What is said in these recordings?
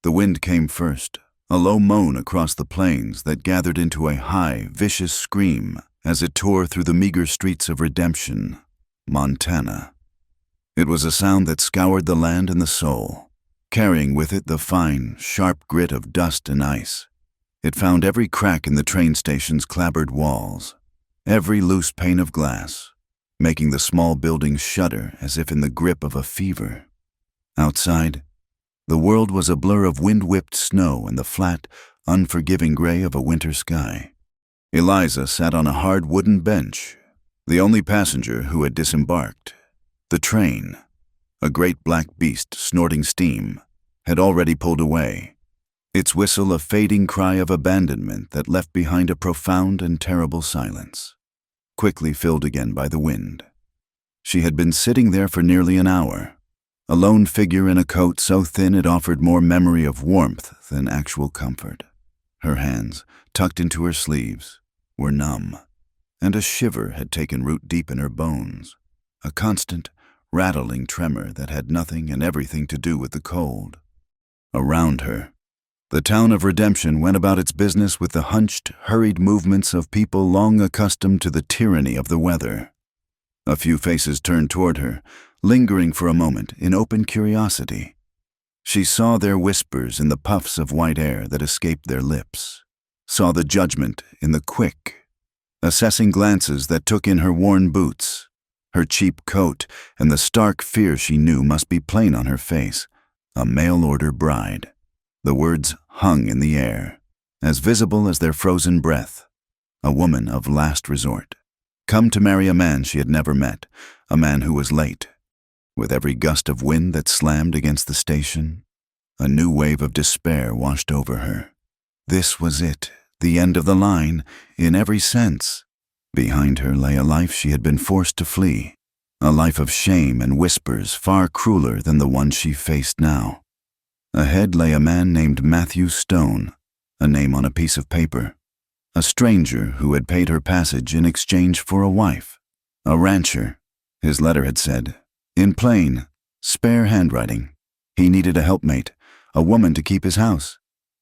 The wind came first, a low moan across the plains that gathered into a high, vicious scream as it tore through the meager streets of Redemption, Montana. It was a sound that scoured the land and the soul, carrying with it the fine, sharp grit of dust and ice. It found every crack in the train station's clapboard walls, every loose pane of glass, making the small buildings shudder as if in the grip of a fever. Outside, the world was a blur of wind-whipped snow and the flat, unforgiving gray of a winter sky. Eliza sat on a hard wooden bench, the only passenger who had disembarked. The train, a great black beast snorting steam, had already pulled away, its whistle a fading cry of abandonment that left behind a profound and terrible silence, quickly filled again by the wind. She had been sitting there for nearly an hour, a lone figure in a coat so thin it offered more memory of warmth than actual comfort. Her hands, tucked into her sleeves, were numb, and a shiver had taken root deep in her bones, a constant, rattling tremor that had nothing and everything to do with the cold. Around her, the town of Redemption went about its business with the hunched, hurried movements of people long accustomed to the tyranny of the weather. A few faces turned toward her, lingering for a moment in open curiosity. She saw their whispers in the puffs of white air that escaped their lips, saw the judgment in the quick, assessing glances that took in her worn boots, her cheap coat, and the stark fear she knew must be plain on her face, a mail-order bride. The words hung in the air, as visible as their frozen breath, a woman of last resort, come to marry a man she had never met, a man who was late. With every gust of wind that slammed against the station, a new wave of despair washed over her. This was it, the end of the line, in every sense. Behind her lay a life she had been forced to flee, a life of shame and whispers far crueler than the one she faced now. Ahead lay a man named Matthew Stone, a name on a piece of paper, a stranger who had paid her passage in exchange for a wife, a rancher. His letter had said, in plain, spare handwriting, he needed a helpmate, a woman to keep his house.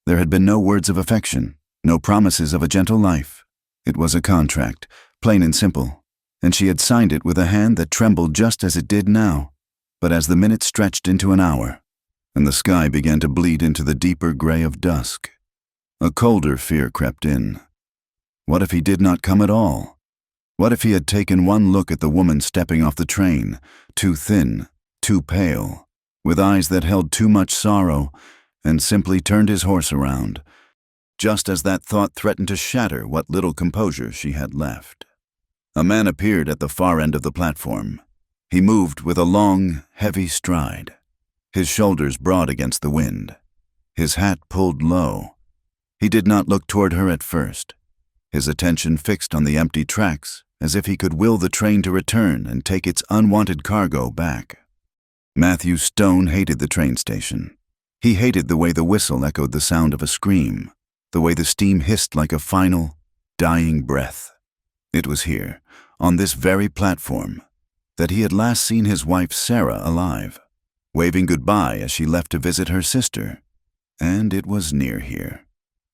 There had been no words of affection, no promises of a gentle life. It was a contract, plain and simple, and she had signed it with a hand that trembled just as it did now. But as the minutes stretched into an hour, and the sky began to bleed into the deeper gray of dusk, a colder fear crept in. What if he did not come at all? What if he had taken one look at the woman stepping off the train, too thin, too pale, with eyes that held too much sorrow, and simply turned his horse around, just as that thought threatened to shatter what little composure she had left? A man appeared at the far end of the platform. He moved with a long, heavy stride, his shoulders broad against the wind, his hat pulled low. He did not look toward her at first, his attention fixed on the empty tracks, as if he could will the train to return and take its unwanted cargo back. Matthew Stone hated the train station. He hated the way the whistle echoed the sound of a scream, the way the steam hissed like a final, dying breath. It was here, on this very platform, that he had last seen his wife Sarah alive, waving goodbye as she left to visit her sister. And it was near here,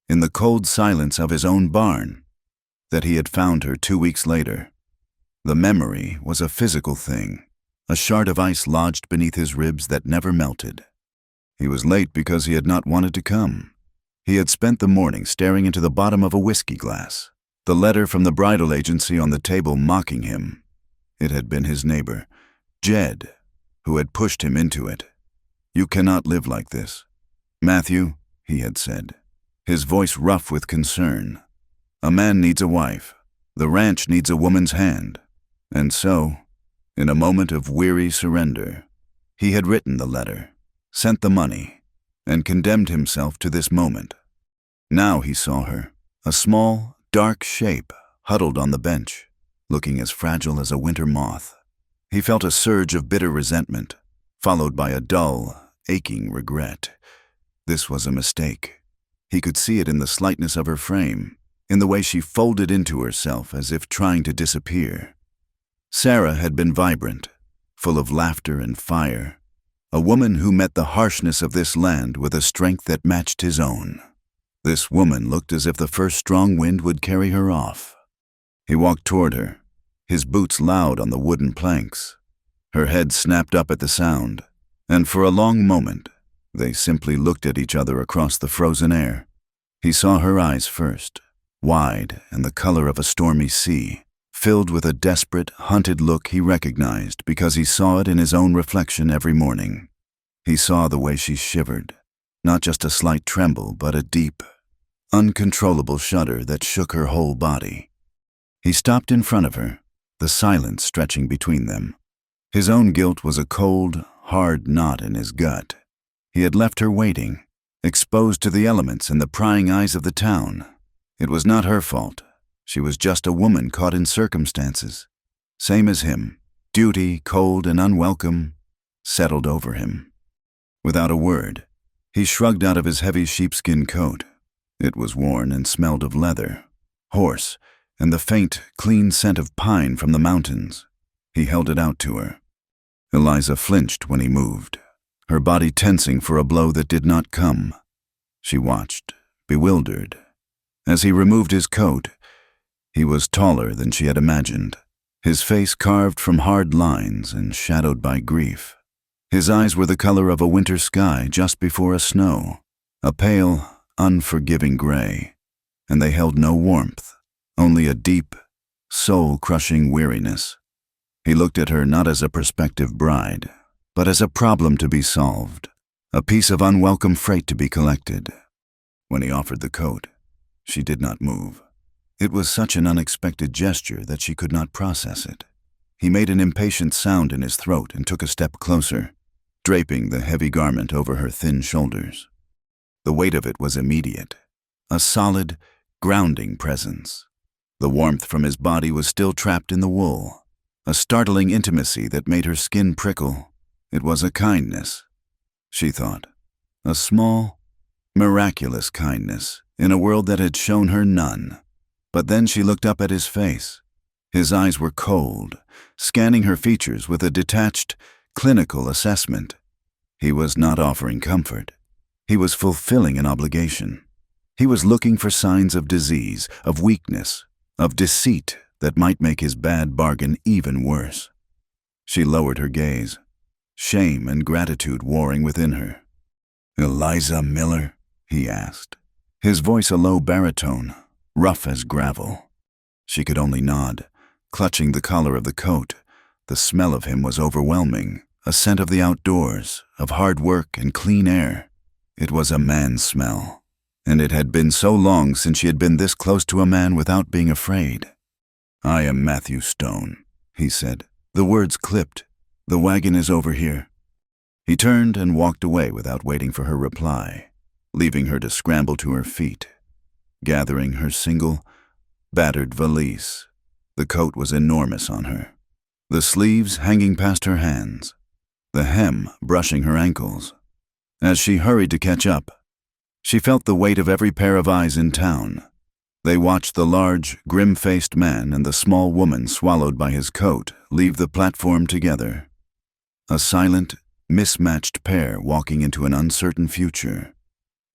in the cold silence of his own barn, that he had found her 2 weeks later. The memory was a physical thing, a shard of ice lodged beneath his ribs that never melted. He was late because he had not wanted to come. He had spent the morning staring into the bottom of a whiskey glass, the letter from the bridal agency on the table mocking him. It had been his neighbor, Jed, who had pushed him into it. "You cannot live like this, Matthew," he had said, his voice rough with concern. "A man needs a wife. The ranch needs a woman's hand." And so, in a moment of weary surrender, he had written the letter, sent the money, and condemned himself to this moment. Now he saw her, a small, dark shape huddled on the bench, looking as fragile as a winter moth. He felt a surge of bitter resentment, followed by a dull, aching regret. This was a mistake. He could see it in the slightness of her frame, in the way she folded into herself as if trying to disappear. Sarah had been vibrant, full of laughter and fire, a woman who met the harshness of this land with a strength that matched his own. This woman looked as if the first strong wind would carry her off. He walked toward her, his boots loud on the wooden planks. Her head snapped up at the sound, and for a long moment, they simply looked at each other across the frozen air. He saw her eyes first, wide and the color of a stormy sea, filled with a desperate, hunted look he recognized because he saw it in his own reflection every morning. He saw the way she shivered, not just a slight tremble, but a deep, uncontrollable shudder that shook her whole body. He stopped in front of her, the silence stretching between them. His own guilt was a cold, hard knot in his gut. He had left her waiting, exposed to the elements and the prying eyes of the town. It was not her fault. She was just a woman caught in circumstances. Same as him, duty, cold and unwelcome, settled over him. Without a word, he shrugged out of his heavy sheepskin coat. It was worn and smelled of leather, horse, and the faint, clean scent of pine from the mountains. He held it out to her. Eliza flinched when he moved, her body tensing for a blow that did not come. She watched, bewildered. As he removed his coat, he was taller than she had imagined, his face carved from hard lines and shadowed by grief. His eyes were the color of a winter sky just before a snow, a pale, unforgiving gray, and they held no warmth, only a deep, soul-crushing weariness. He looked at her not as a prospective bride, but as a problem to be solved, a piece of unwelcome freight to be collected. When he offered the coat, she did not move. It was such an unexpected gesture that she could not process it. He made an impatient sound in his throat and took a step closer, draping the heavy garment over her thin shoulders. The weight of it was immediate, a solid, grounding presence. The warmth from his body was still trapped in the wool, a startling intimacy that made her skin prickle. It was a kindness, she thought, a small, miraculous kindness in a world that had shown her none. But then she looked up at his face. His eyes were cold, scanning her features with a detached, clinical assessment. He was not offering comfort. He was fulfilling an obligation. He was looking for signs of disease, of weakness, of deceit that might make his bad bargain even worse. She lowered her gaze, shame and gratitude warring within her. "Eliza Miller?" he asked, his voice a low baritone, rough as gravel. She could only nod, clutching the collar of the coat. The smell of him was overwhelming, a scent of the outdoors, of hard work and clean air. It was a man's smell, and it had been so long since she had been this close to a man without being afraid. "I am Matthew Stone," he said. The words clipped. "The wagon is over here." He turned and walked away without waiting for her reply, leaving her to scramble to her feet, gathering her single, battered valise. The coat was enormous on her, the sleeves hanging past her hands, the hem brushing her ankles. As she hurried to catch up, she felt the weight of every pair of eyes in town. They watched the large, grim-faced man and the small woman swallowed by his coat leave the platform together. A silent, mismatched pair walking into an uncertain future.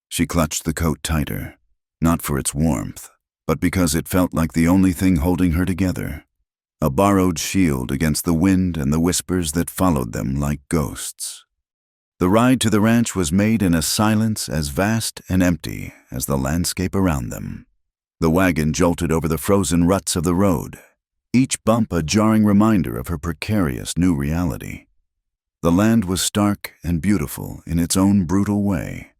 She clutched the coat tighter, not for its warmth, but because it felt like the only thing holding her together, a borrowed shield against the wind and the whispers that followed them like ghosts. The ride to the ranch was made in a silence as vast and empty as the landscape around them. The wagon jolted over the frozen ruts of the road, each bump a jarring reminder of her precarious new reality. The land was stark and beautiful in its own brutal way.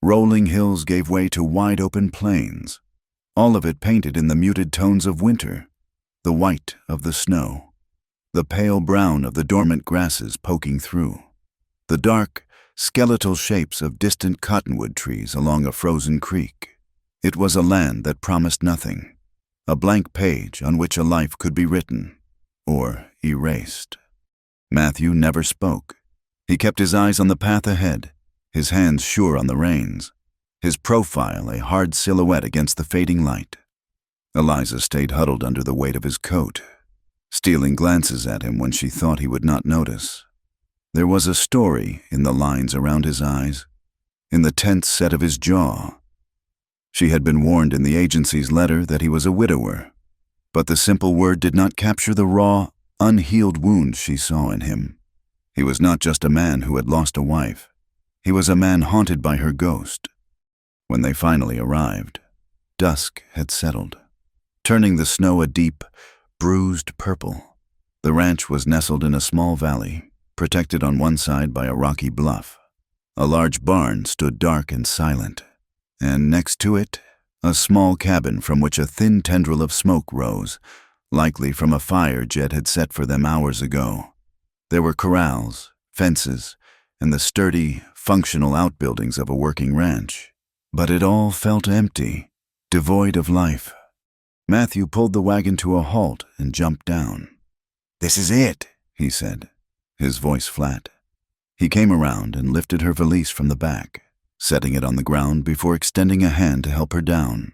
Rolling hills gave way to wide-open plains, all of it painted in the muted tones of winter, the white of the snow, the pale brown of the dormant grasses poking through, the dark, skeletal shapes of distant cottonwood trees along a frozen creek. It was a land that promised nothing, a blank page on which a life could be written, or erased. Matthew never spoke. He kept his eyes on the path ahead, his hands sure on the reins, his profile a hard silhouette against the fading light. Eliza stayed huddled under the weight of his coat, stealing glances at him when she thought he would not notice. There was a story in the lines around his eyes, in the tense set of his jaw. She had been warned in the agency's letter that he was a widower, but the simple word did not capture the raw, unhealed wounds she saw in him. He was not just a man who had lost a wife. He was a man haunted by her ghost. When they finally arrived, dusk had settled, turning the snow a deep, bruised purple. The ranch was nestled in a small valley, protected on one side by a rocky bluff. A large barn stood dark and silent, and next to it, a small cabin from which a thin tendril of smoke rose, likely from a fire Jed had set for them hours ago. There were corrals, fences, and the sturdy, functional outbuildings of a working ranch, but it all felt empty, devoid of life. Matthew pulled the wagon to a halt and jumped down. "This is it," he said, his voice flat. He came around and lifted her valise from the back, setting it on the ground before extending a hand to help her down.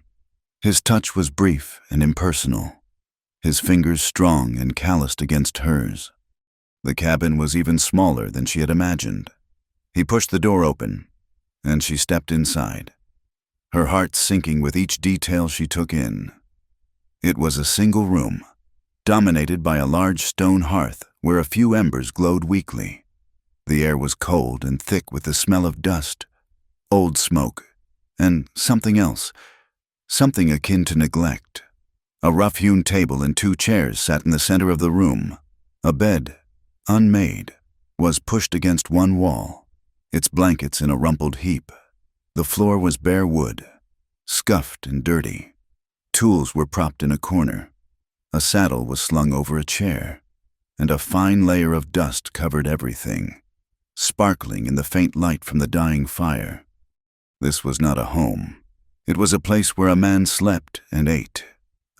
His touch was brief and impersonal, his fingers strong and calloused against hers. The cabin was even smaller than she had imagined. He pushed the door open, and she stepped inside, her heart sinking with each detail she took in. It was a single room, dominated by a large stone hearth where a few embers glowed weakly. The air was cold and thick with the smell of dust, old smoke, and something else, something akin to neglect. A rough-hewn table and 2 chairs sat in the center of the room. A bed, unmade, was pushed against one wall, its blankets in a rumpled heap. The floor was bare wood, scuffed and dirty. Tools were propped in a corner. A saddle was slung over a chair, and a fine layer of dust covered everything, sparkling in the faint light from the dying fire. This was not a home. It was a place where a man slept and ate,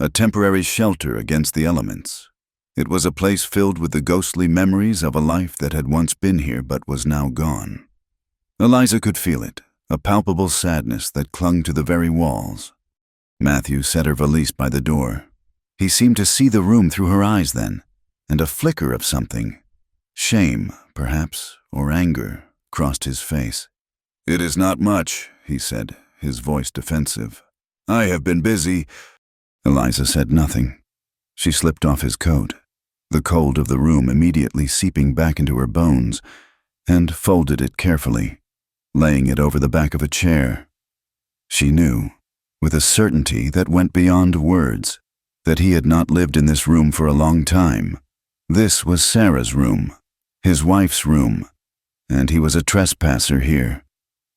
a temporary shelter against the elements. It was a place filled with the ghostly memories of a life that had once been here but was now gone. Eliza could feel it, a palpable sadness that clung to the very walls. Matthew set her valise by the door. He seemed to see the room through her eyes then, and a flicker of something, shame, perhaps, or anger, crossed his face. "It is not much," he said, his voice defensive. "I have been busy." Eliza said nothing. She slipped off his coat, the cold of the room immediately seeping back into her bones, and folded it carefully, laying it over the back of a chair. She knew, with a certainty that went beyond words, that he had not lived in this room for a long time. This was Sarah's room, his wife's room, and he was a trespasser here,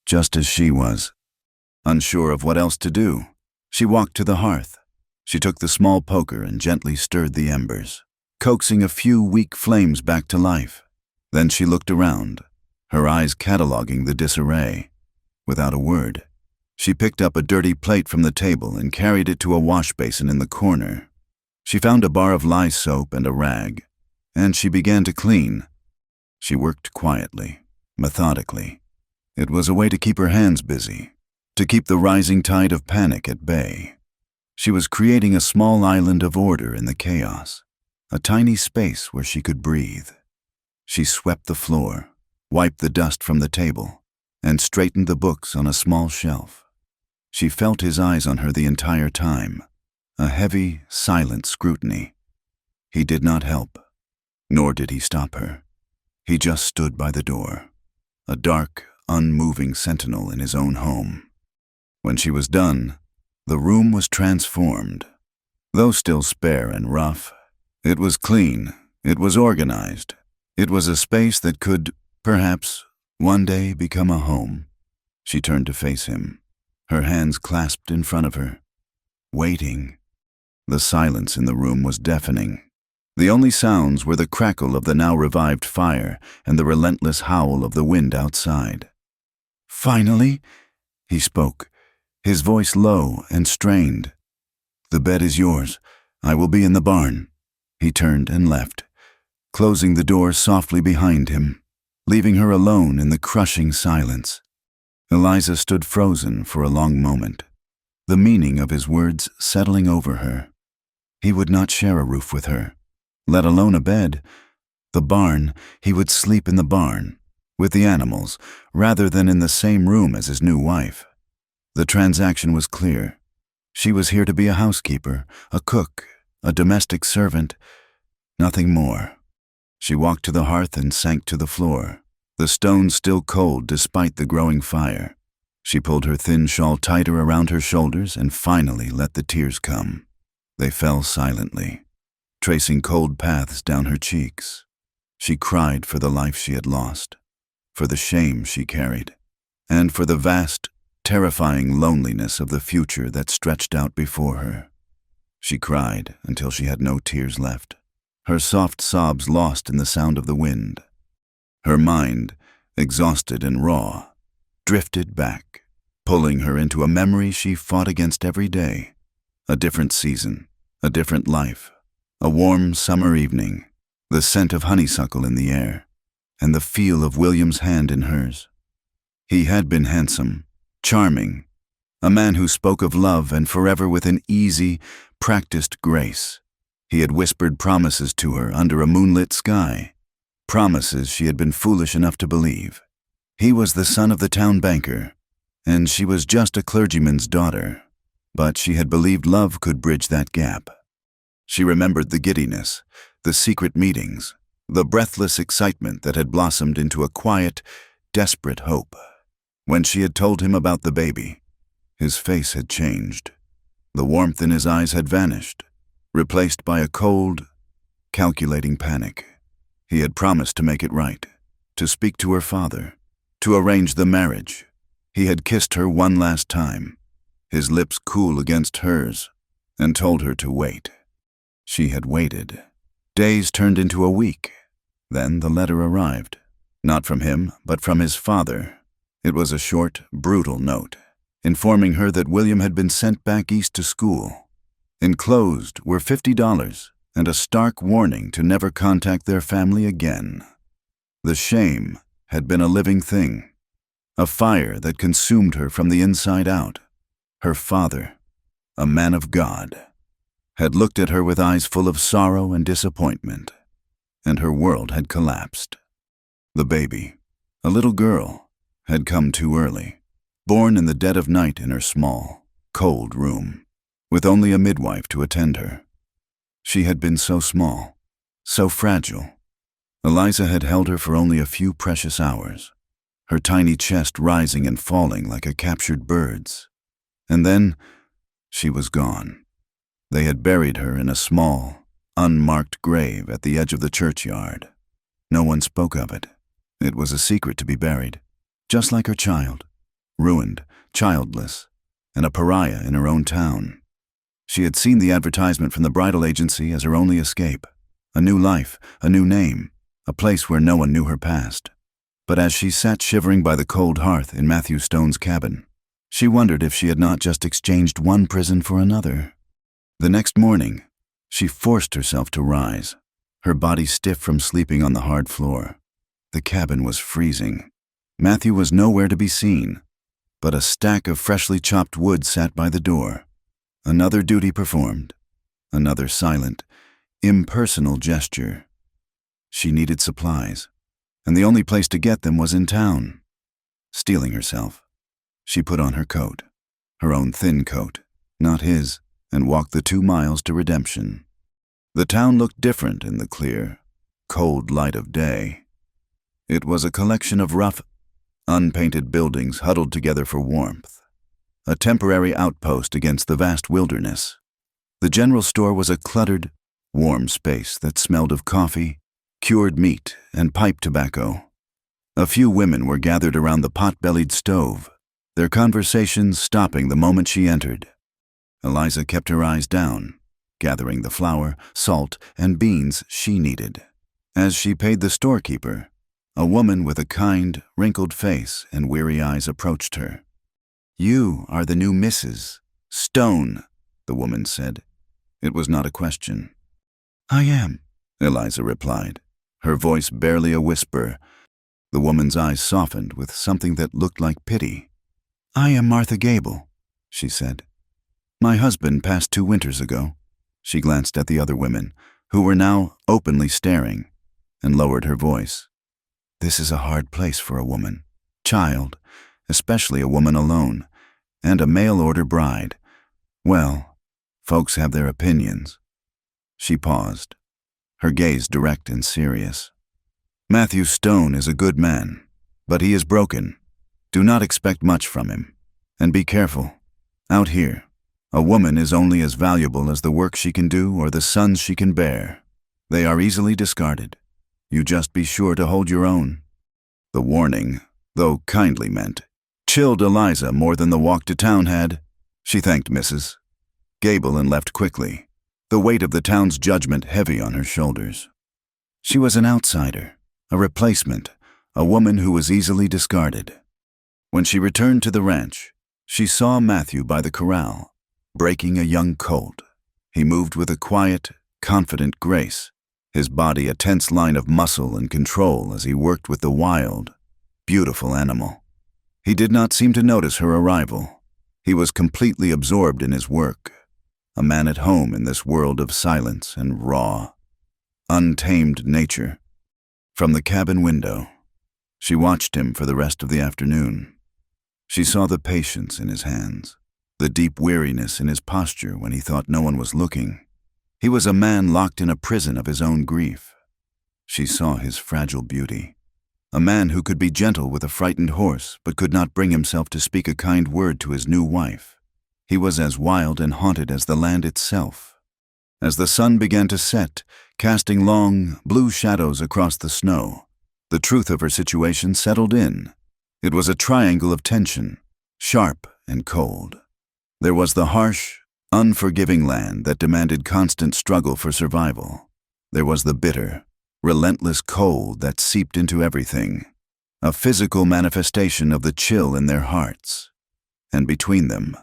just as she was. Unsure of what else to do, she walked to the hearth. She took the small poker and gently stirred the embers, coaxing a few weak flames back to life. Then she looked around, her eyes cataloging the disarray. Without a word, she picked up a dirty plate from the table and carried it to a wash basin in the corner. She found a bar of lye soap and a rag, and she began to clean. She worked quietly, methodically. It was a way to keep her hands busy, to keep the rising tide of panic at bay. She was creating a small island of order in the chaos, a tiny space where she could breathe. She swept the floor, wiped the dust from the table, and straightened the books on a small shelf. She felt his eyes on her the entire time, a heavy, silent scrutiny. He did not help, nor did he stop her. He just stood by the door, a dark, unmoving sentinel in his own home. When she was done, the room was transformed. Though still spare and rough, it was clean, it was organized. It was a space that could, perhaps, one day become a home. She turned to face him, her hands clasped in front of her, waiting. The silence in the room was deafening. The only sounds were the crackle of the now revived fire and the relentless howl of the wind outside. "Finally," he spoke, his voice low and strained. "The bed is yours. I will be in the barn." He turned and left, closing the door softly behind him, leaving her alone in the crushing silence. Eliza stood frozen for a long moment, the meaning of his words settling over her. He would not share a roof with her, let alone a bed, The barn, he would sleep in the barn, with the animals, rather than in the same room as his new wife. The transaction was clear. She was here to be a housekeeper, a cook, a domestic servant, nothing more. She walked to the hearth and sank to the floor, the stones still cold despite the growing fire. She pulled her thin shawl tighter around her shoulders and finally let the tears come. They fell silently, tracing cold paths down her cheeks. She cried for the life she had lost, for the shame she carried, and for the vast, terrifying loneliness of the future that stretched out before her. She cried until she had no tears left, her soft sobs lost in the sound of the wind. Her mind, exhausted and raw, drifted back, pulling her into a memory she fought against every day. A different season, a different life, a warm summer evening, the scent of honeysuckle in the air, and the feel of William's hand in hers. He had been handsome, charming, a man who spoke of love and forever with an easy, practiced grace. He had whispered promises to her under a moonlit sky, promises she had been foolish enough to believe. He was the son of the town banker, and she was just a clergyman's daughter, but she had believed love could bridge that gap. She remembered the giddiness, the secret meetings, the breathless excitement that had blossomed into a quiet, desperate hope. When she had told him about the baby, his face had changed. The warmth in his eyes had vanished, replaced by a cold, calculating panic. He had promised to make it right, to speak to her father, to arrange the marriage. He had kissed her one last time, his lips cool against hers, and told her to wait. She had waited. Days turned into a week. Then the letter arrived, not from him, but from his father. It was a short, brutal note, informing her that William had been sent back east to school. Enclosed were $50 and a stark warning to never contact their family again. The shame had been a living thing, a fire that consumed her from the inside out. Her father, a man of God, had looked at her with eyes full of sorrow and disappointment, and her world had collapsed. The baby, a little girl, had come too early, born in the dead of night in her small, cold room, with only a midwife to attend her. She had been so small, so fragile. Eliza had held her for only a few precious hours, her tiny chest rising and falling like a captured bird's. And then she was gone. They had buried her in a small, unmarked grave at the edge of the churchyard. No one spoke of it. It was a secret to be buried, just like her child, ruined, childless, and a pariah in her own town. She had seen the advertisement from the bridal agency as her only escape, a new life, a new name, a place where no one knew her past. But as she sat shivering by the cold hearth in Matthew Stone's cabin, she wondered if she had not just exchanged one prison for another. The next morning, she forced herself to rise, her body stiff from sleeping on the hard floor. The cabin was freezing. Matthew was nowhere to be seen, but a stack of freshly chopped wood sat by the door. Another duty performed, another silent, impersonal gesture. She needed supplies, and the only place to get them was in town. Steeling herself, she put on her coat, her own thin coat, not his, and walked the 2 miles to Redemption. The town looked different in the clear, cold light of day. It was a collection of rough, unpainted buildings huddled together for warmth, a temporary outpost against the vast wilderness. The general store was a cluttered, warm space that smelled of coffee, cured meat, and pipe tobacco. A few women were gathered around the pot-bellied stove, their conversations stopping the moment she entered. Eliza kept her eyes down, gathering the flour, salt, and beans she needed. As she paid the storekeeper, a woman with a kind, wrinkled face and weary eyes approached her. "You are the new Mrs. Stone," the woman said. It was not a question. "I am," Eliza replied, her voice barely a whisper. The woman's eyes softened with something that looked like pity. "I am Martha Gable," she said. "My husband passed 2 winters ago." She glanced at the other women, who were now openly staring. and lowered her voice. "This is a hard place for a woman, child, especially a woman alone, and a mail-order bride. Well, folks have their opinions." She paused, her gaze direct and serious. "Matthew Stone is a good man, but he is broken. Do not expect much from him. And be careful. Out here, a woman is only as valuable as the work she can do or the sons she can bear. They are easily discarded. You just be sure to hold your own." The warning, though kindly meant, chilled Eliza more than the walk to town had. She thanked Mrs. Gable and left quickly, the weight of the town's judgment heavy on her shoulders. She was an outsider, a replacement, a woman who was easily discarded. When she returned to the ranch, she saw Matthew by the corral, breaking a young colt. He moved with a quiet, confident grace, his body a tense line of muscle and control as he worked with the wild, beautiful animal. He did not seem to notice her arrival. He was completely absorbed in his work, a man at home in this world of silence and raw, untamed nature. From the cabin window, she watched him for the rest of the afternoon. She saw the patience in his hands, the deep weariness in his posture when he thought no one was looking. He was a man locked in a prison of his own grief. She saw his fragile beauty, a man who could be gentle with a frightened horse but could not bring himself to speak a kind word to his new wife. He was as wild and haunted as the land itself. As the sun began to set, casting long, blue shadows across the snow, the truth of her situation settled in. It was a triangle of tension, sharp and cold. There was the harsh, unforgiving land that demanded constant struggle for survival. There was the bitter, relentless cold that seeped into everything, a physical manifestation of the chill in their hearts. And between them,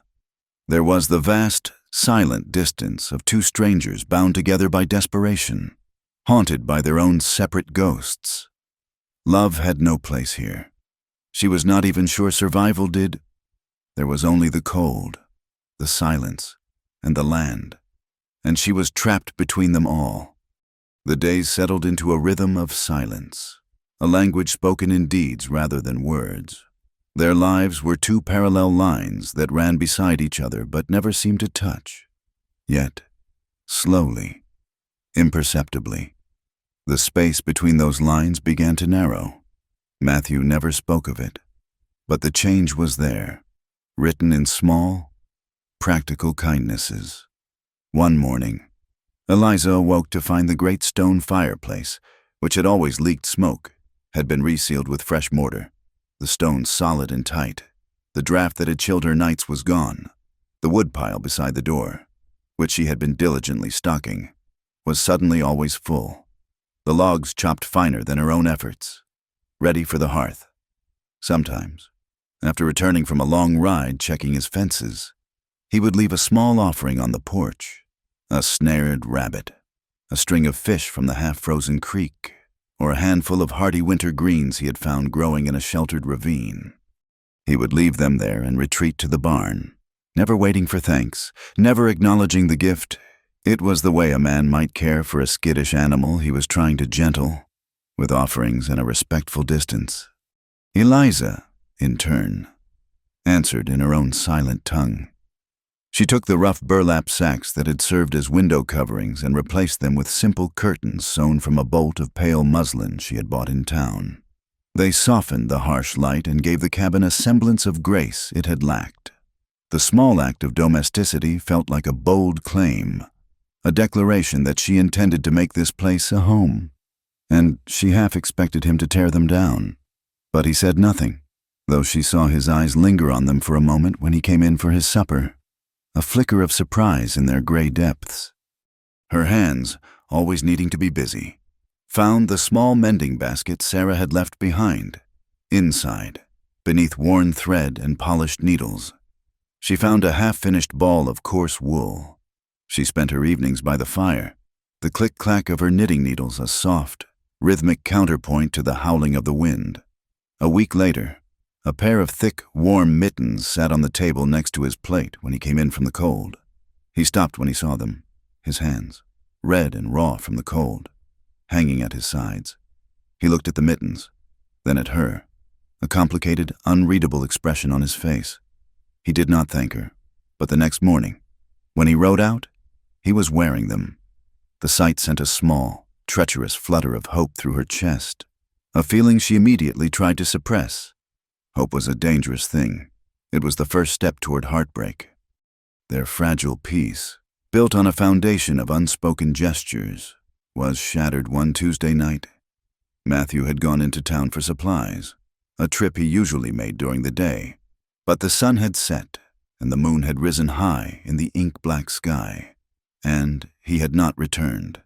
there was the vast, silent distance of two strangers bound together by desperation, haunted by their own separate ghosts. Love had no place here. She was not even sure survival did. There was only the cold, the silence, and the land, and she was trapped between them all. The days settled into a rhythm of silence, a language spoken in deeds rather than words. Their lives were two parallel lines that ran beside each other but never seemed to touch. Yet, slowly, imperceptibly, the space between those lines began to narrow. Matthew never spoke of it, but the change was there, written in small, practical kindnesses. One morning, Eliza awoke to find the great stone fireplace, which had always leaked smoke, had been resealed with fresh mortar, the stones solid and tight. The draft that had chilled her nights was gone. The woodpile beside the door, which she had been diligently stocking, was suddenly always full, the logs chopped finer than her own efforts, ready for the hearth. Sometimes, after returning from a long ride checking his fences, he would leave a small offering on the porch, a snared rabbit, a string of fish from the half-frozen creek, or a handful of hardy winter greens he had found growing in a sheltered ravine. He would leave them there and retreat to the barn, never waiting for thanks, never acknowledging the gift. It was the way a man might care for a skittish animal he was trying to gentle, with offerings and a respectful distance. Eliza, in turn, answered in her own silent tongue. She took the rough burlap sacks that had served as window coverings and replaced them with simple curtains sewn from a bolt of pale muslin she had bought in town. They softened the harsh light and gave the cabin a semblance of grace it had lacked. The small act of domesticity felt like a bold claim, a declaration that she intended to make this place a home, and she half expected him to tear them down. But he said nothing, though she saw his eyes linger on them for a moment when he came in for his supper, a flicker of surprise in their gray depths. Her hands, always needing to be busy, found the small mending basket Sarah had left behind. Inside, beneath worn thread and polished needles, she found a half-finished ball of coarse wool. She spent her evenings by the fire, the click-clack of her knitting needles a soft, rhythmic counterpoint to the howling of the wind. A week later, a pair of thick, warm mittens sat on the table next to his plate when he came in from the cold. He stopped when he saw them, his hands, red and raw from the cold, hanging at his sides. He looked at the mittens, then at her, a complicated, unreadable expression on his face. He did not thank her, but the next morning, when he rode out, he was wearing them. The sight sent a small, treacherous flutter of hope through her chest, a feeling she immediately tried to suppress. Hope was a dangerous thing. It was the first step toward heartbreak. Their fragile peace, built on a foundation of unspoken gestures, was shattered one Tuesday night. Matthew had gone into town for supplies, a trip he usually made during the day. But the sun had set, and the moon had risen high in the ink-black sky, and he had not returned.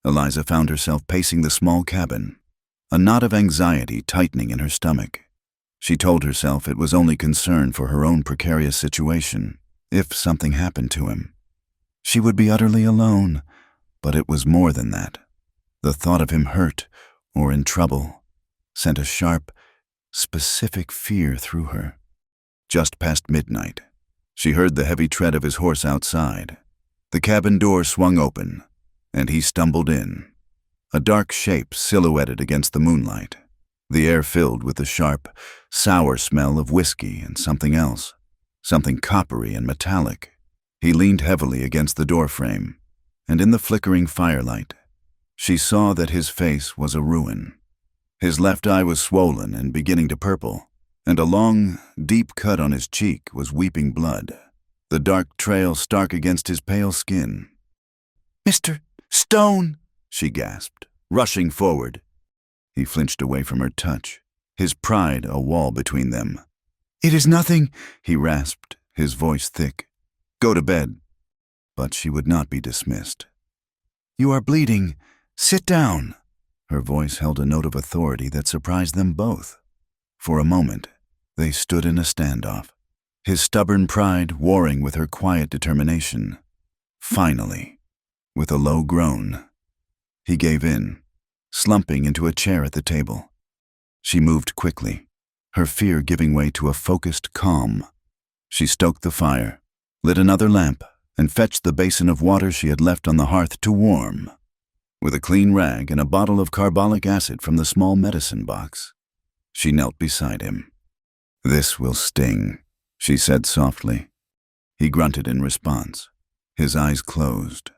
Eliza found herself pacing the small cabin, a knot of anxiety tightening in her stomach. She told herself it was only concern for her own precarious situation. If something happened to him, she would be utterly alone, but it was more than that. The thought of him hurt or in trouble sent a sharp, specific fear through her. Just past midnight, she heard the heavy tread of his horse outside. The cabin door swung open, and he stumbled in, a dark shape silhouetted against the moonlight, the air filled with the sharp, sour smell of whiskey and something else, something coppery and metallic. He leaned heavily against the doorframe, and in the flickering firelight, she saw that his face was a ruin. His left eye was swollen and beginning to purple, and a long, deep cut on his cheek was weeping blood, the dark trail stark against his pale skin. "Mr. Stone!" she gasped, rushing forward. He flinched away from her touch, his pride a wall between them. "It is nothing," he rasped, his voice thick. "Go to bed." But she would not be dismissed. "You are bleeding. Sit down." Her voice held a note of authority that surprised them both. For a moment, they stood in a standoff, his stubborn pride warring with her quiet determination. Finally, with a low groan, he gave in, slumping into a chair at the table. She moved quickly, her fear giving way to a focused calm. She stoked the fire, lit another lamp, and fetched the basin of water she had left on the hearth to warm. With a clean rag and a bottle of carbolic acid from the small medicine box, she knelt beside him. "This will sting," she said softly. He grunted in response, his eyes closed.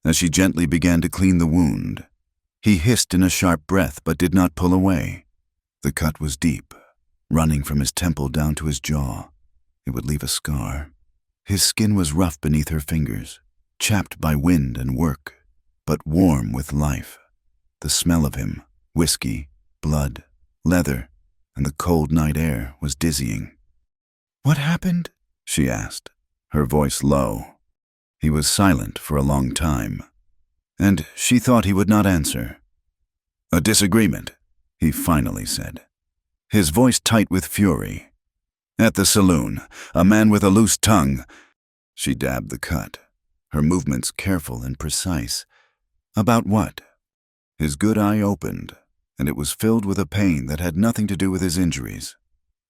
As she gently began to clean the wound, he hissed in a sharp breath but did not pull away. The cut was deep, running from his temple down to his jaw. It would leave a scar. His skin was rough beneath her fingers, chapped by wind and work, but warm with life. The smell of him, whiskey, blood, leather, and the cold night air was dizzying. "What happened?" she asked, her voice low. He was silent for a long time, and she thought he would not answer. "A disagreement," he finally said, his voice tight with fury. "At the saloon, a man with a loose tongue." She dabbed the cut, her movements careful and precise. "About what?" His good eye opened, and it was filled with a pain that had nothing to do with his injuries.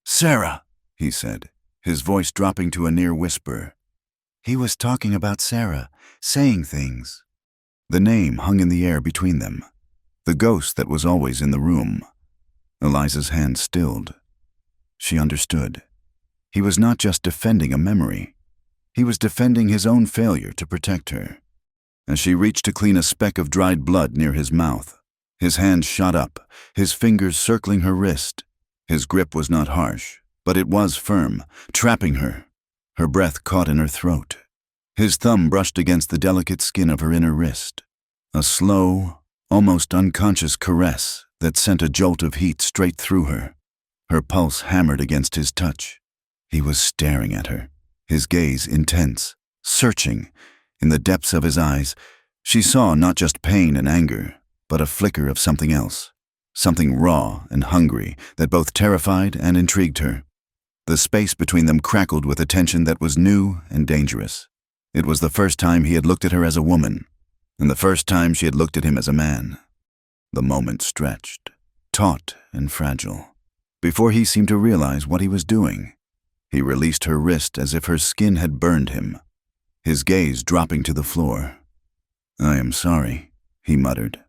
"Sarah," he said, his voice dropping to a near whisper. He was talking about Sarah, saying things. The name hung in the air between them, the ghost that was always in the room. Eliza's hand stilled. She understood. He was not just defending a memory. He was defending his own failure to protect her. As she reached to clean a speck of dried blood near his mouth, his hand shot up, his fingers circling her wrist. His grip was not harsh, but it was firm, trapping her. Her breath caught in her throat. His thumb brushed against the delicate skin of her inner wrist. A slow, almost unconscious caress that sent a jolt of heat straight through her. Her pulse hammered against his touch. He was staring at her, his gaze intense, searching. In the depths of his eyes, she saw not just pain and anger, but a flicker of something else, something raw and hungry that both terrified and intrigued her. The space between them crackled with a tension that was new and dangerous. It was the first time he had looked at her as a woman, and the first time she had looked at him as a man. The moment stretched, taut and fragile. Before he seemed to realize what he was doing, he released her wrist as if her skin had burned him, his gaze dropping to the floor. "I am sorry," he muttered.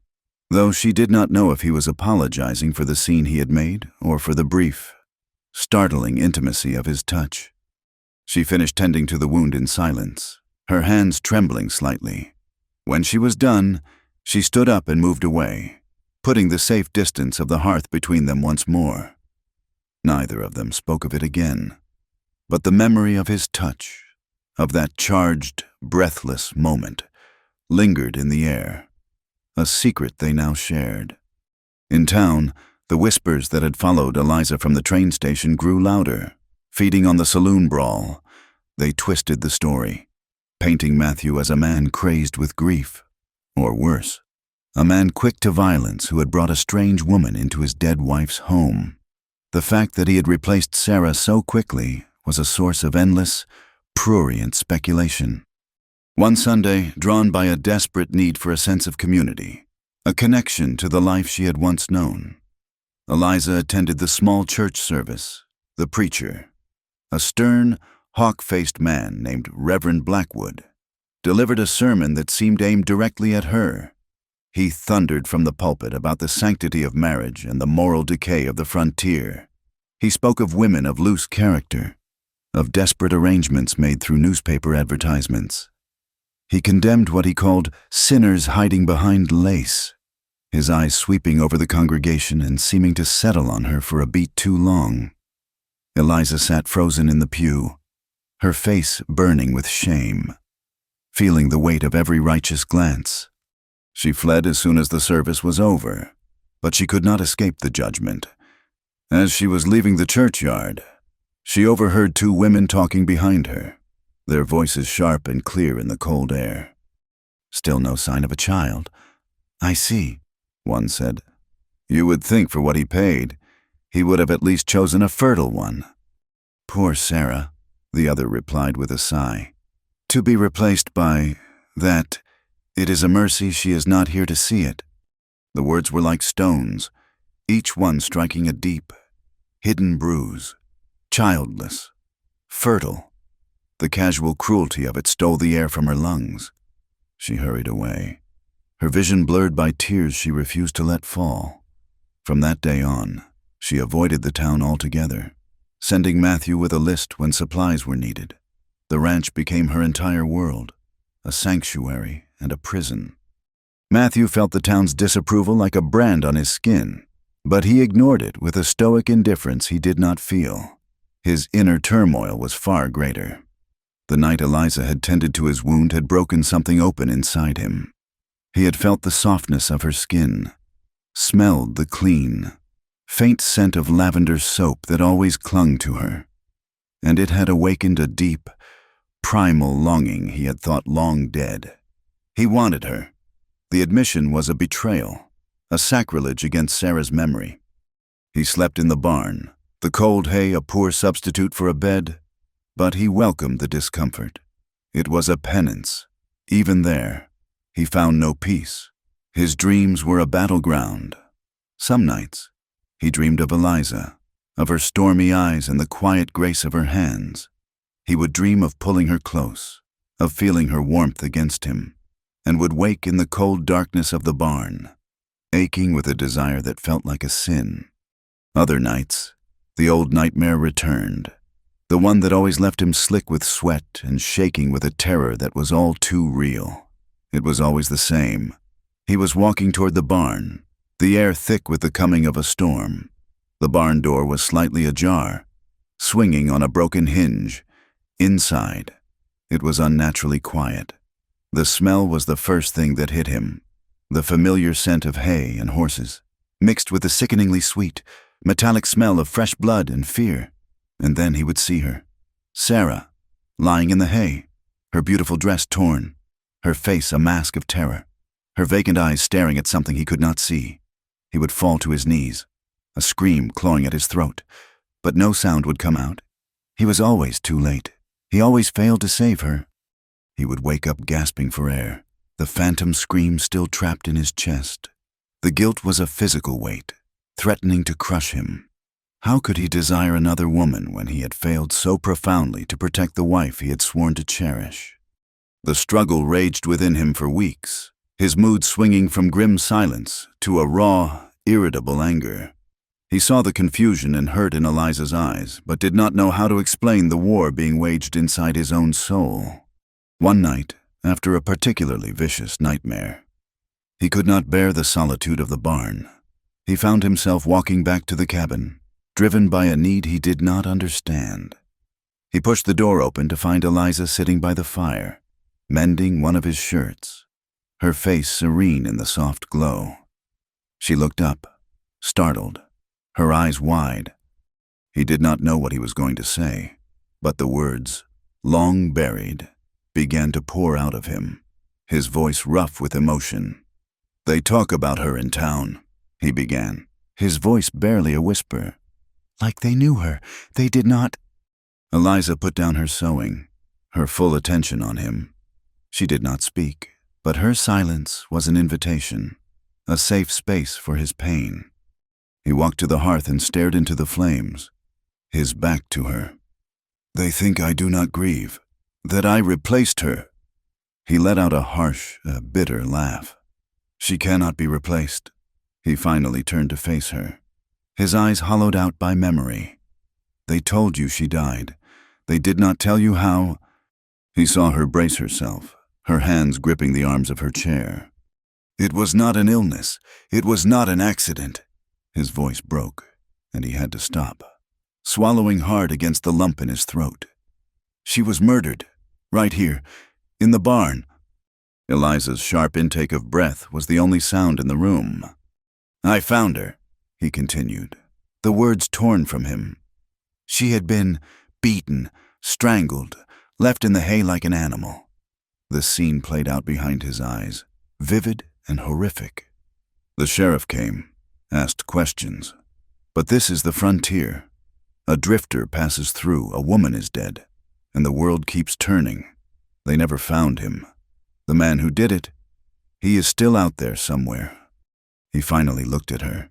though she did not know if he was apologizing for the scene he had made or for the brief, startling intimacy of his touch. She finished tending to the wound in silence, her hands trembling slightly. When she was done, she stood up and moved away, putting the safe distance of the hearth between them once more. Neither of them spoke of it again, but the memory of his touch, of that charged, breathless moment, lingered in the air, a secret they now shared. In town, the whispers that had followed Eliza from the train station grew louder, feeding on the saloon brawl. They twisted the story, painting Matthew as a man crazed with grief, or worse, a man quick to violence who had brought a strange woman into his dead wife's home. The fact that he had replaced Sarah so quickly was a source of endless, prurient speculation. One Sunday, drawn by a desperate need for a sense of community, a connection to the life she had once known, Eliza attended the small church service. The preacher, a stern, hawk-faced man named Reverend Blackwood, delivered a sermon that seemed aimed directly at her. He thundered from the pulpit about the sanctity of marriage and the moral decay of the frontier. He spoke of women of loose character, of desperate arrangements made through newspaper advertisements. He condemned what he called sinners hiding behind lace, his eyes sweeping over the congregation and seeming to settle on her for a beat too long. Eliza sat frozen in the pew, her face burning with shame, feeling the weight of every righteous glance. She fled as soon as the service was over, but she could not escape the judgment. As she was leaving the churchyard, she overheard two women talking behind her, their voices sharp and clear in the cold air. "Still no sign of a child." "I see," one said. "You would think for what he paid, he would have at least chosen a fertile one." "Poor Sarah," the other replied with a sigh. "To be replaced by that, it is a mercy she is not here to see it." The words were like stones, each one striking a deep, hidden bruise. Childless, fertile. The casual cruelty of it stole the air from her lungs. She hurried away, her vision blurred by tears she refused to let fall. From that day on, she avoided the town altogether, sending Matthew with a list when supplies were needed. The ranch became her entire world, a sanctuary and a prison. Matthew felt the town's disapproval like a brand on his skin, but he ignored it with a stoic indifference he did not feel. His inner turmoil was far greater. The night Eliza had tended to his wound had broken something open inside him. He had felt the softness of her skin, smelled the clean, faint scent of lavender soap that always clung to her, and it had awakened a deep, primal longing he had thought long dead. He wanted her. The admission was a betrayal, a sacrilege against Sarah's memory. He slept in the barn, the cold hay a poor substitute for a bed, but he welcomed the discomfort. It was a penance. Even there, he found no peace. His dreams were a battleground. Some nights, he dreamed of Eliza, of her stormy eyes and the quiet grace of her hands. He would dream of pulling her close, of feeling her warmth against him, and would wake in the cold darkness of the barn, aching with a desire that felt like a sin. Other nights, the old nightmare returned, the one that always left him slick with sweat and shaking with a terror that was all too real. It was always the same. He was walking toward the barn, the air thick with the coming of a storm. The barn door was slightly ajar, swinging on a broken hinge. Inside, it was unnaturally quiet. The smell was the first thing that hit him, the familiar scent of hay and horses, mixed with the sickeningly sweet, metallic smell of fresh blood and fear. And then he would see her, Sarah, lying in the hay, her beautiful dress torn, her face a mask of terror, her vacant eyes staring at something he could not see. He would fall to his knees, a scream clawing at his throat, but no sound would come out. He was always too late. He always failed to save her. He would wake up gasping for air, the phantom scream still trapped in his chest. The guilt was a physical weight, threatening to crush him. How could he desire another woman when he had failed so profoundly to protect the wife he had sworn to cherish? The struggle raged within him for weeks, his mood swinging from grim silence to a raw, irritable anger. He saw the confusion and hurt in Eliza's eyes, but did not know how to explain the war being waged inside his own soul. One night, after a particularly vicious nightmare, he could not bear the solitude of the barn. He found himself walking back to the cabin, driven by a need he did not understand. He pushed the door open to find Eliza sitting by the fire, mending one of his shirts, her face serene in the soft glow. She looked up, startled, her eyes wide. He did not know what he was going to say, but the words, long buried, began to pour out of him, his voice rough with emotion. "They talk about her in town," he began, his voice barely a whisper. "Like they knew her. They did not—" Eliza put down her sewing, her full attention on him. She did not speak, but her silence was an invitation, a safe space for his pain. He walked to the hearth and stared into the flames, his back to her. "They think I do not grieve, that I replaced her." He let out a harsh, bitter laugh. "She cannot be replaced." He finally turned to face her, his eyes hollowed out by memory. "They told you she died. They did not tell you how—" He saw her brace herself, her hands gripping the arms of her chair. "It was not an illness. It was not an accident." His voice broke, and he had to stop, swallowing hard against the lump in his throat. "She was murdered, right here, in the barn." Eliza's sharp intake of breath was the only sound in the room. "I found her," he continued, the words torn from him. "She had been beaten, strangled, left in the hay like an animal." The scene played out behind his eyes, vivid and horrific. The sheriff came, asked questions. But this is the frontier. A drifter passes through, a woman is dead, and the world keeps turning. They never found him. The man who did it, he is still out there somewhere. He finally looked at her,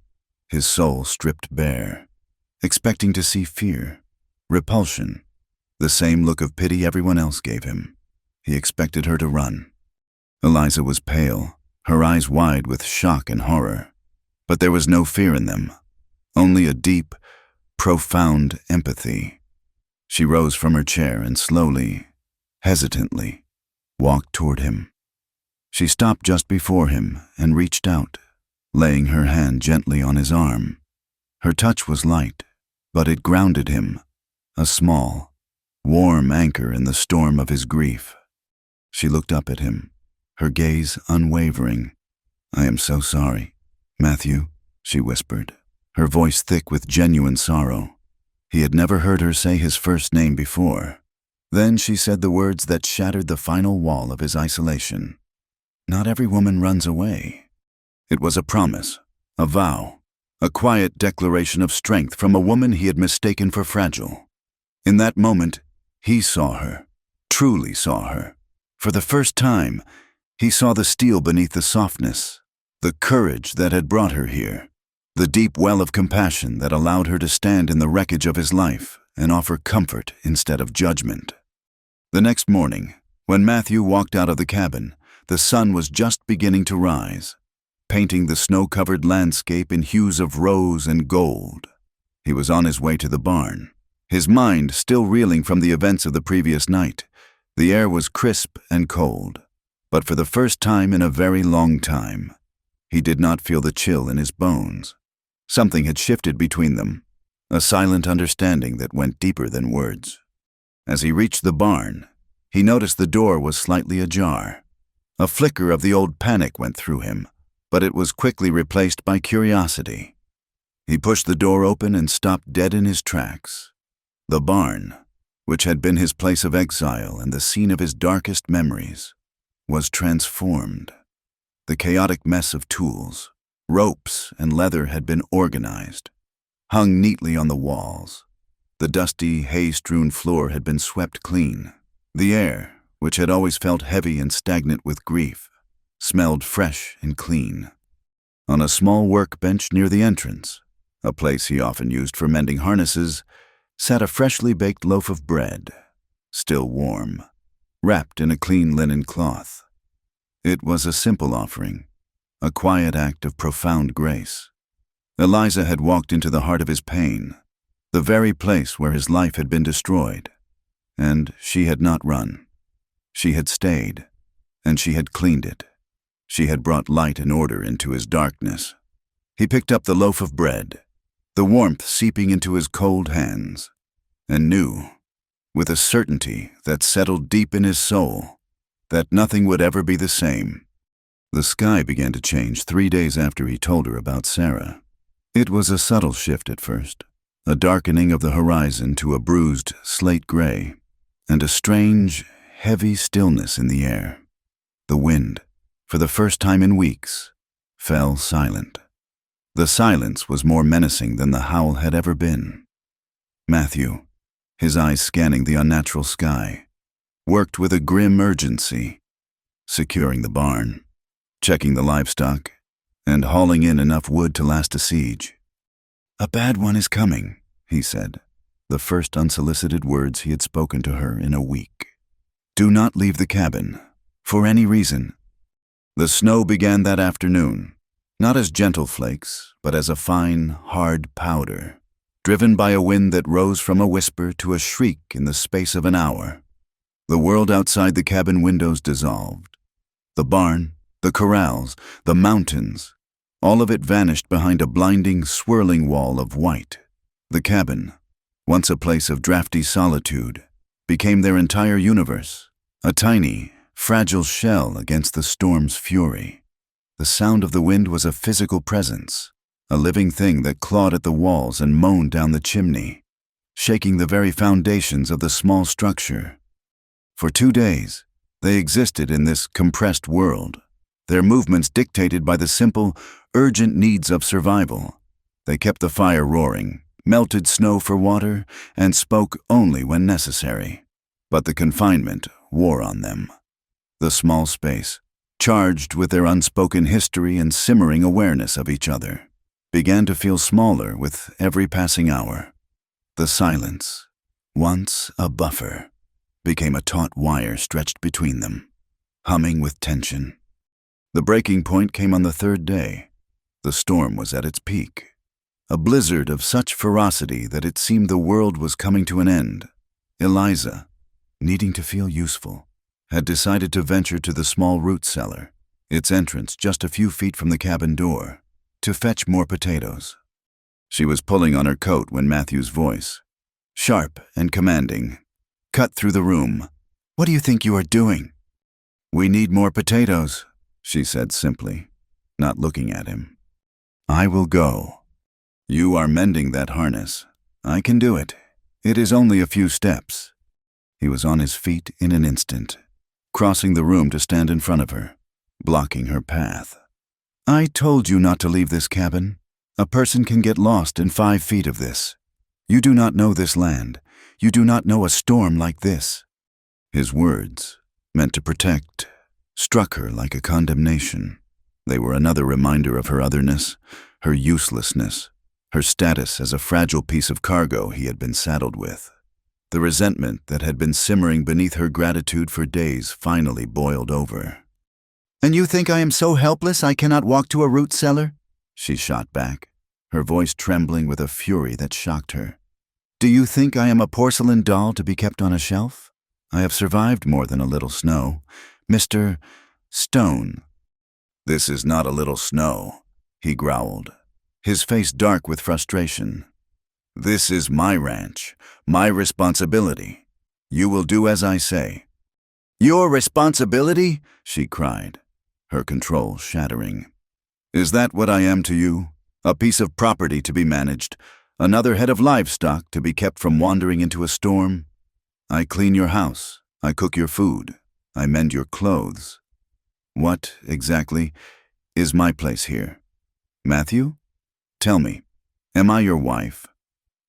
his soul stripped bare, expecting to see fear, repulsion, the same look of pity everyone else gave him. He expected her to run. Eliza was pale, her eyes wide with shock and horror. But there was no fear in them, only a deep, profound empathy. She rose from her chair and slowly, hesitantly, walked toward him. She stopped just before him and reached out, laying her hand gently on his arm. Her touch was light, but it grounded him, a small, warm anchor in the storm of his grief. She looked up at him, her gaze unwavering. "I am so sorry, Matthew," she whispered, her voice thick with genuine sorrow. He had never heard her say his first name before. Then she said the words that shattered the final wall of his isolation. "Not every woman runs away." It was a promise, a vow, a quiet declaration of strength from a woman he had mistaken for fragile. In that moment, he saw her, truly saw her. For the first time, he saw the steel beneath the softness, the courage that had brought her here, the deep well of compassion that allowed her to stand in the wreckage of his life and offer comfort instead of judgment. The next morning, when Matthew walked out of the cabin, the sun was just beginning to rise, painting the snow-covered landscape in hues of rose and gold. He was on his way to the barn, his mind still reeling from the events of the previous night. The air was crisp and cold, but for the first time in a very long time, he did not feel the chill in his bones. Something had shifted between them, a silent understanding that went deeper than words. As he reached the barn, he noticed the door was slightly ajar. A flicker of the old panic went through him, but it was quickly replaced by curiosity. He pushed the door open and stopped dead in his tracks. The barn, which had been his place of exile and the scene of his darkest memories, was transformed. The chaotic mess of tools, ropes, and leather had been organized, hung neatly on the walls. The dusty, hay-strewn floor had been swept clean. The air, which had always felt heavy and stagnant with grief, smelled fresh and clean. On a small workbench near the entrance, a place he often used for mending harnesses, sat a freshly baked loaf of bread, still warm, wrapped in a clean linen cloth. It was a simple offering, a quiet act of profound grace. Eliza had walked into the heart of his pain, the very place where his life had been destroyed. And she had not run. She had stayed, and she had cleaned it. She had brought light and order into his darkness. He picked up the loaf of bread, the warmth seeping into his cold hands, and knew, with a certainty that settled deep in his soul, that nothing would ever be the same. The sky began to change 3 days after he told her about Sarah. It was a subtle shift at first, a darkening of the horizon to a bruised slate gray, and a strange, heavy stillness in the air. The wind, for the first time in weeks, fell silent. The silence was more menacing than the howl had ever been. Matthew, his eyes scanning the unnatural sky, worked with a grim urgency, securing the barn, checking the livestock, and hauling in enough wood to last a siege. "A bad one is coming," he said, the first unsolicited words he had spoken to her in a week. "Do not leave the cabin, for any reason." The snow began that afternoon, not as gentle flakes, but as a fine, hard powder, driven by a wind that rose from a whisper to a shriek in the space of an hour. The world outside the cabin windows dissolved. The barn, the corrals, the mountains, all of it vanished behind a blinding, swirling wall of white. The cabin, once a place of drafty solitude, became their entire universe, a tiny, fragile shell against the storm's fury. The sound of the wind was a physical presence, a living thing that clawed at the walls and moaned down the chimney, shaking the very foundations of the small structure. For 2 days, they existed in this compressed world, their movements dictated by the simple, urgent needs of survival. They kept the fire roaring, melted snow for water, and spoke only when necessary. But the confinement wore on them. The small space, charged with their unspoken history and simmering awareness of each other, began to feel smaller with every passing hour. The silence, once a buffer, became a taut wire stretched between them, humming with tension. The breaking point came on the 3rd day. The storm was at its peak, a blizzard of such ferocity that it seemed the world was coming to an end. Eliza, needing to feel useful, had decided to venture to the small root cellar, its entrance just a few feet from the cabin door, to fetch more potatoes. She was pulling on her coat when Matthew's voice, sharp and commanding, cut through the room. "What do you think you are doing?" "We need more potatoes," she said simply, not looking at him. "I will go." "You are mending that harness. I can do it. It is only a few steps." He was on his feet in an instant, crossing the room to stand in front of her, blocking her path. "I told you not to leave this cabin. A person can get lost in 5 feet of this. You do not know this land. You do not know a storm like this." His words, meant to protect, struck her like a condemnation. They were another reminder of her otherness, her uselessness, her status as a fragile piece of cargo he had been saddled with. The resentment that had been simmering beneath her gratitude for days finally boiled over. "And you think I am so helpless I cannot walk to a root cellar?" she shot back, her voice trembling with a fury that shocked her. "Do you think I am a porcelain doll to be kept on a shelf? I have survived more than a little snow. Mr. Stone." "This is not a little snow," he growled, his face dark with frustration. "This is my ranch, my responsibility. You will do as I say." "Your responsibility?" she cried, her control shattering. "Is that what I am to you? A piece of property to be managed, another head of livestock to be kept from wandering into a storm? I clean your house, I cook your food, I mend your clothes. What, exactly, is my place here? Matthew? Tell me, am I your wife?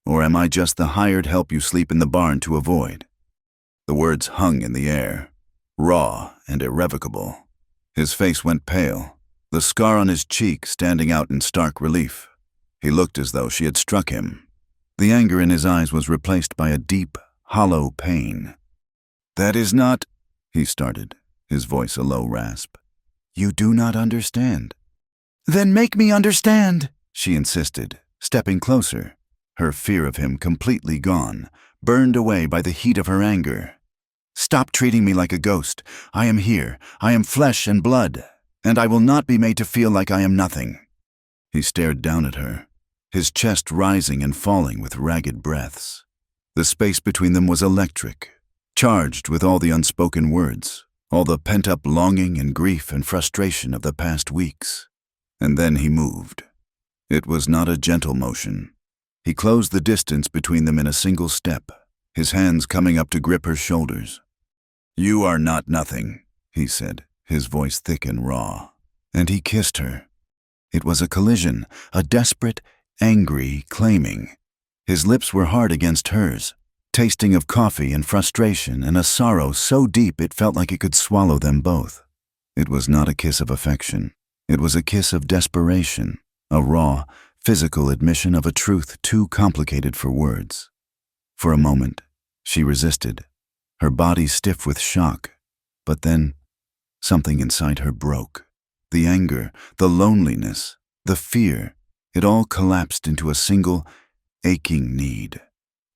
Or am I just the hired help you sleep in the barn to avoid?" The words hung in the air, raw and irrevocable. His face went pale, the scar on his cheek standing out in stark relief. He looked as though she had struck him. The anger in his eyes was replaced by a deep, hollow pain. "That is not," he started, his voice a low rasp. You do not understand." "Then make me understand," she insisted, stepping closer, her fear of him completely gone, burned away by the heat of her anger. "Stop treating me like a ghost. I am here. I am flesh and blood, and I will not be made to feel like I am nothing." He stared down at her, his chest rising and falling with ragged breaths. The space between them was electric, charged with all the unspoken words, all the pent-up longing and grief and frustration of the past weeks. And then he moved. It was not a gentle motion. He closed the distance between them in a single step, his hands coming up to grip her shoulders. "You are not nothing," he said, his voice thick and raw. And he kissed her. It was a collision, a desperate, angry claiming. His lips were hard against hers, tasting of coffee and frustration and a sorrow so deep it felt like it could swallow them both. It was not a kiss of affection. It was a kiss of desperation, a raw, physical admission of a truth too complicated for words. For a moment, she resisted, her body stiff with shock, but then something inside her broke. The anger, the loneliness, the fear, it all collapsed into a single, aching need.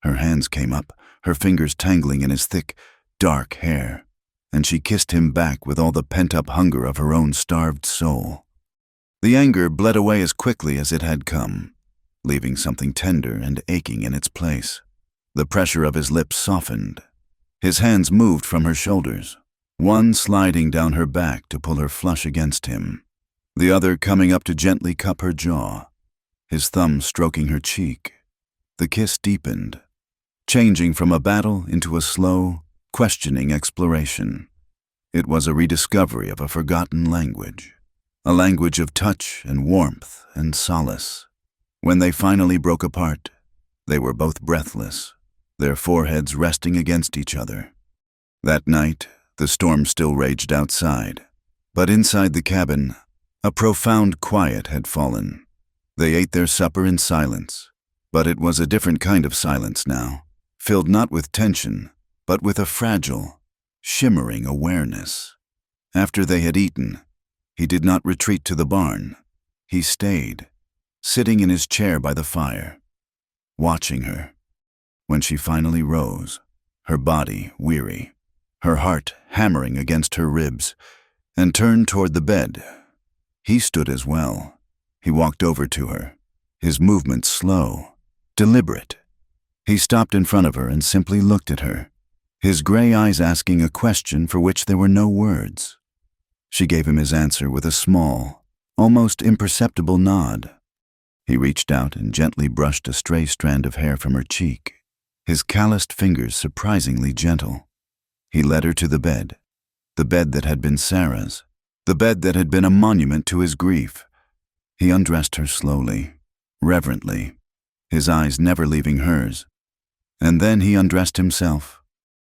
Her hands came up, her fingers tangling in his thick, dark hair, and she kissed him back with all the pent-up hunger of her own starved soul. The anger bled away as quickly as it had come, leaving something tender and aching in its place. The pressure of his lips softened. His hands moved from her shoulders, one sliding down her back to pull her flush against him, the other coming up to gently cup her jaw, his thumb stroking her cheek. The kiss deepened, changing from a battle into a slow, questioning exploration. It was a rediscovery of a forgotten language, a language of touch and warmth and solace. When they finally broke apart, they were both breathless, their foreheads resting against each other. That night, the storm still raged outside, but inside the cabin, a profound quiet had fallen. They ate their supper in silence, but it was a different kind of silence now, filled not with tension, but with a fragile, shimmering awareness. After they had eaten, he did not retreat to the barn. He stayed, sitting in his chair by the fire, watching her. When she finally rose, her body weary, her heart hammering against her ribs, and turned toward the bed, he stood as well. He walked over to her, his movements slow, deliberate. He stopped in front of her and simply looked at her, his gray eyes asking a question for which there were no words. She gave him his answer with a small, almost imperceptible nod. He reached out and gently brushed a stray strand of hair from her cheek, his calloused fingers surprisingly gentle. He led her to the bed that had been Sarah's, the bed that had been a monument to his grief. He undressed her slowly, reverently, his eyes never leaving hers. And then he undressed himself.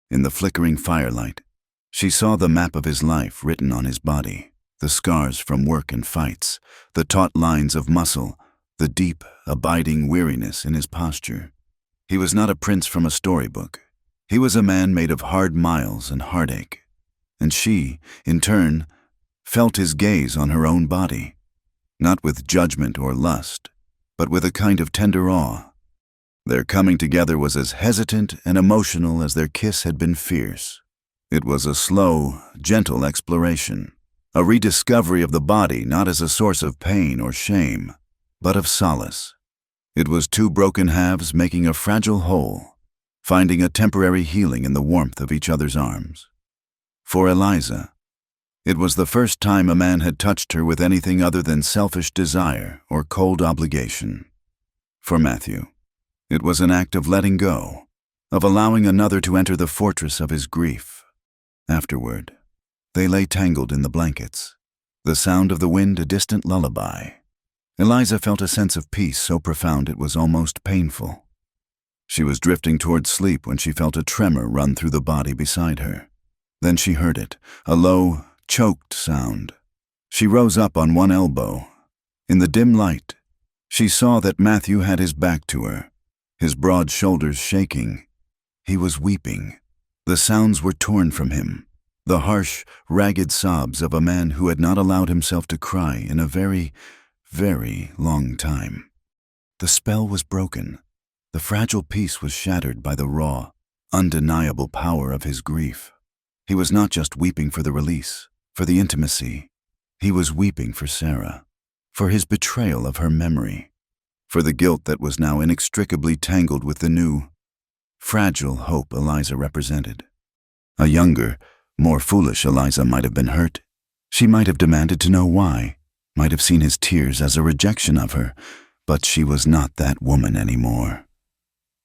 In the flickering firelight, she saw the map of his life written on his body, the scars from work and fights, the taut lines of muscle, the deep, abiding weariness in his posture. He was not a prince from a storybook. He was a man made of hard miles and heartache. And she, in turn, felt his gaze on her own body, not with judgment or lust, but with a kind of tender awe. Their coming together was as hesitant and emotional as their kiss had been fierce. It was a slow, gentle exploration, a rediscovery of the body not as a source of pain or shame, but of solace. It was two broken halves making a fragile whole, finding a temporary healing in the warmth of each other's arms. For Eliza, it was the first time a man had touched her with anything other than selfish desire or cold obligation. For Matthew, it was an act of letting go, of allowing another to enter the fortress of his grief. Afterward, they lay tangled in the blankets, the sound of the wind a distant lullaby. Eliza felt a sense of peace so profound it was almost painful. She was drifting toward sleep when she felt a tremor run through the body beside her. Then she heard it, a low, choked sound. She rose up on one elbow. In the dim light, she saw that Matthew had his back to her, his broad shoulders shaking. He was weeping. The sounds were torn from him, the harsh, ragged sobs of a man who had not allowed himself to cry in a very, very long time. The spell was broken. The fragile peace was shattered by the raw, undeniable power of his grief. He was not just weeping for the release, for the intimacy. He was weeping for Sarah, for his betrayal of her memory, for the guilt that was now inextricably tangled with the new, fragile hope Eliza represented. A younger, more foolish Eliza might have been hurt. She might have demanded to know why, might have seen his tears as a rejection of her, but she was not that woman anymore.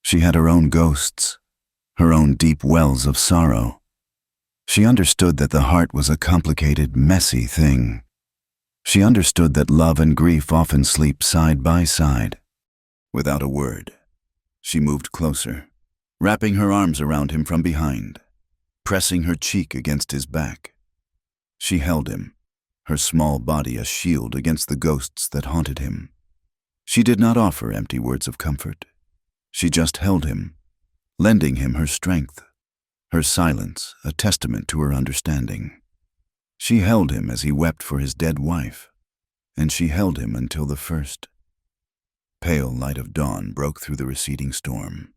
She had her own ghosts, her own deep wells of sorrow. She understood that the heart was a complicated, messy thing. She understood that love and grief often sleep side by side. Without a word, she moved closer, wrapping her arms around him from behind, pressing her cheek against his back. She held him, her small body a shield against the ghosts that haunted him. She did not offer empty words of comfort. She just held him, lending him her strength, her silence a testament to her understanding. She held him as he wept for his dead wife, and she held him until the first pale light of dawn broke through the receding storm,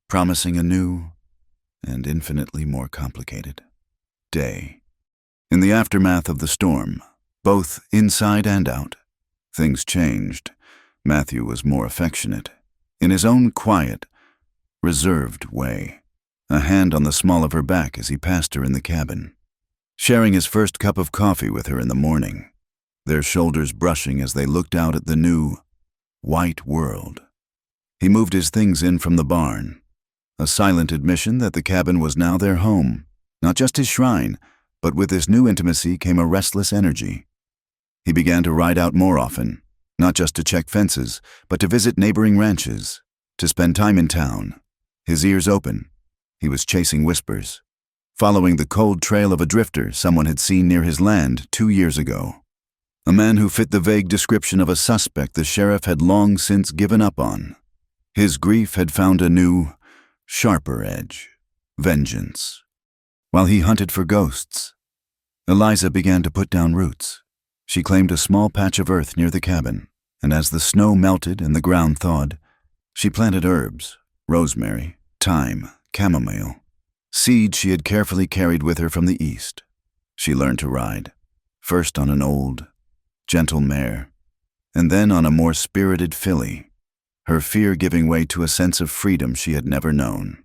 promising a new and infinitely more complicated day. In the aftermath of the storm, both inside and out, things changed. Matthew was more affectionate, in his own quiet, reserved way, a hand on the small of her back as he passed her in the cabin, sharing his first cup of coffee with her in the morning, their shoulders brushing as they looked out at the new, white world. He moved his things in from the barn, a silent admission that the cabin was now their home, not just his shrine, but with this new intimacy came a restless energy. He began to ride out more often, not just to check fences, but to visit neighboring ranches, to spend time in town. His ears open, he was chasing whispers, following the cold trail of a drifter someone had seen near his land 2 years ago. A man who fit the vague description of a suspect the sheriff had long since given up on. His grief had found a new, sharper edge, vengeance. While he hunted for ghosts, Eliza began to put down roots. She claimed a small patch of earth near the cabin, and as the snow melted and the ground thawed, she planted herbs, rosemary, thyme, chamomile, seeds she had carefully carried with her from the east. She learned to ride, first on an old, gentle mare, and then on a more spirited filly, her fear giving way to a sense of freedom she had never known.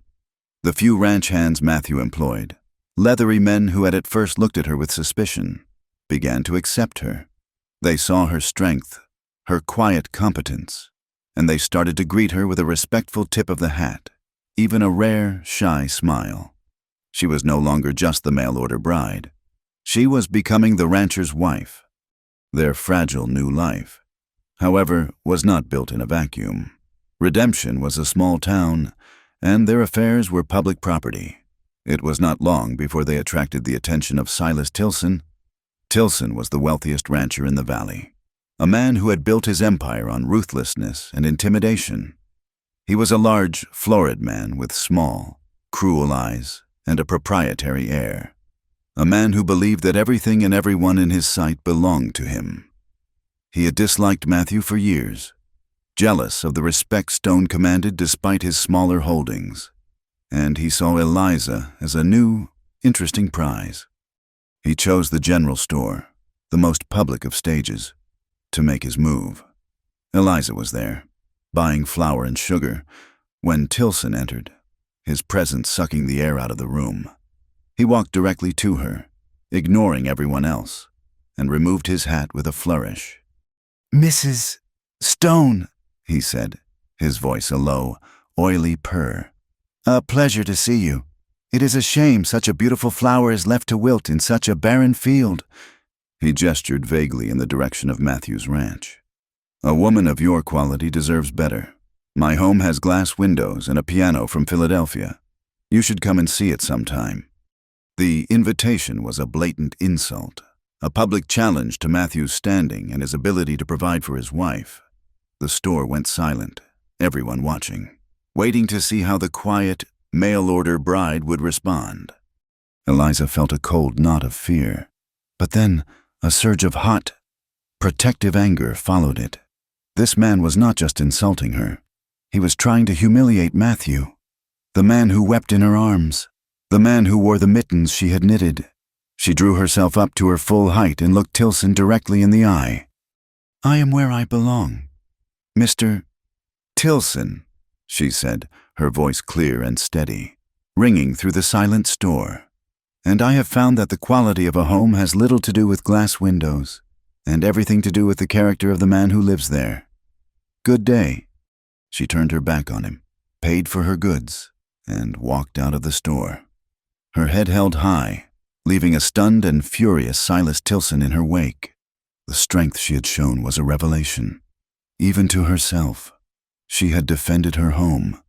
The few ranch hands Matthew employed, leathery men who had at first looked at her with suspicion, began to accept her. They saw her strength, her quiet competence, and they started to greet her with a respectful tip of the hat, even a rare, shy smile. She was no longer just the mail-order bride. She was becoming the rancher's wife. Their fragile new life, however, was not built in a vacuum. Redemption was a small town, and their affairs were public property. It was not long before they attracted the attention of Silas Tilson. Tilson was the wealthiest rancher in the valley, a man who had built his empire on ruthlessness and intimidation. He was a large, florid man with small, cruel eyes and a proprietary air, a man who believed that everything and everyone in his sight belonged to him. He had disliked Matthew for years, jealous of the respect Stone commanded despite his smaller holdings, and he saw Eliza as a new, interesting prize. He chose the general store, the most public of stages, to make his move. Eliza was there, buying flour and sugar, when Tilson entered, his presence sucking the air out of the room. He walked directly to her, ignoring everyone else, and removed his hat with a flourish. Mrs. Stone, he said, his voice a low, oily purr. A pleasure to see you. It is a shame such a beautiful flower is left to wilt in such a barren field. He gestured vaguely in the direction of Matthew's ranch. A woman of your quality deserves better. My home has glass windows and a piano from Philadelphia. You should come and see it sometime. The invitation was a blatant insult, a public challenge to Matthew's standing and his ability to provide for his wife. The store went silent, everyone watching, waiting to see how the quiet, mail-order bride would respond. Eliza felt a cold knot of fear. But then a surge of hot, protective anger followed it. This man was not just insulting her. He was trying to humiliate Matthew, the man who wept in her arms, the man who wore the mittens she had knitted. She drew herself up to her full height and looked Tilson directly in the eye. "I am where I belong, Mr. Tilson," she said, her voice clear and steady, ringing through the silent store. "And I have found that the quality of a home has little to do with glass windows, and everything to do with the character of the man who lives there. Good day." She turned her back on him, paid for her goods, and walked out of the store. Her head held high, leaving a stunned and furious Silas Tilson in her wake. The strength she had shown was a revelation. Even to herself, she had defended her home.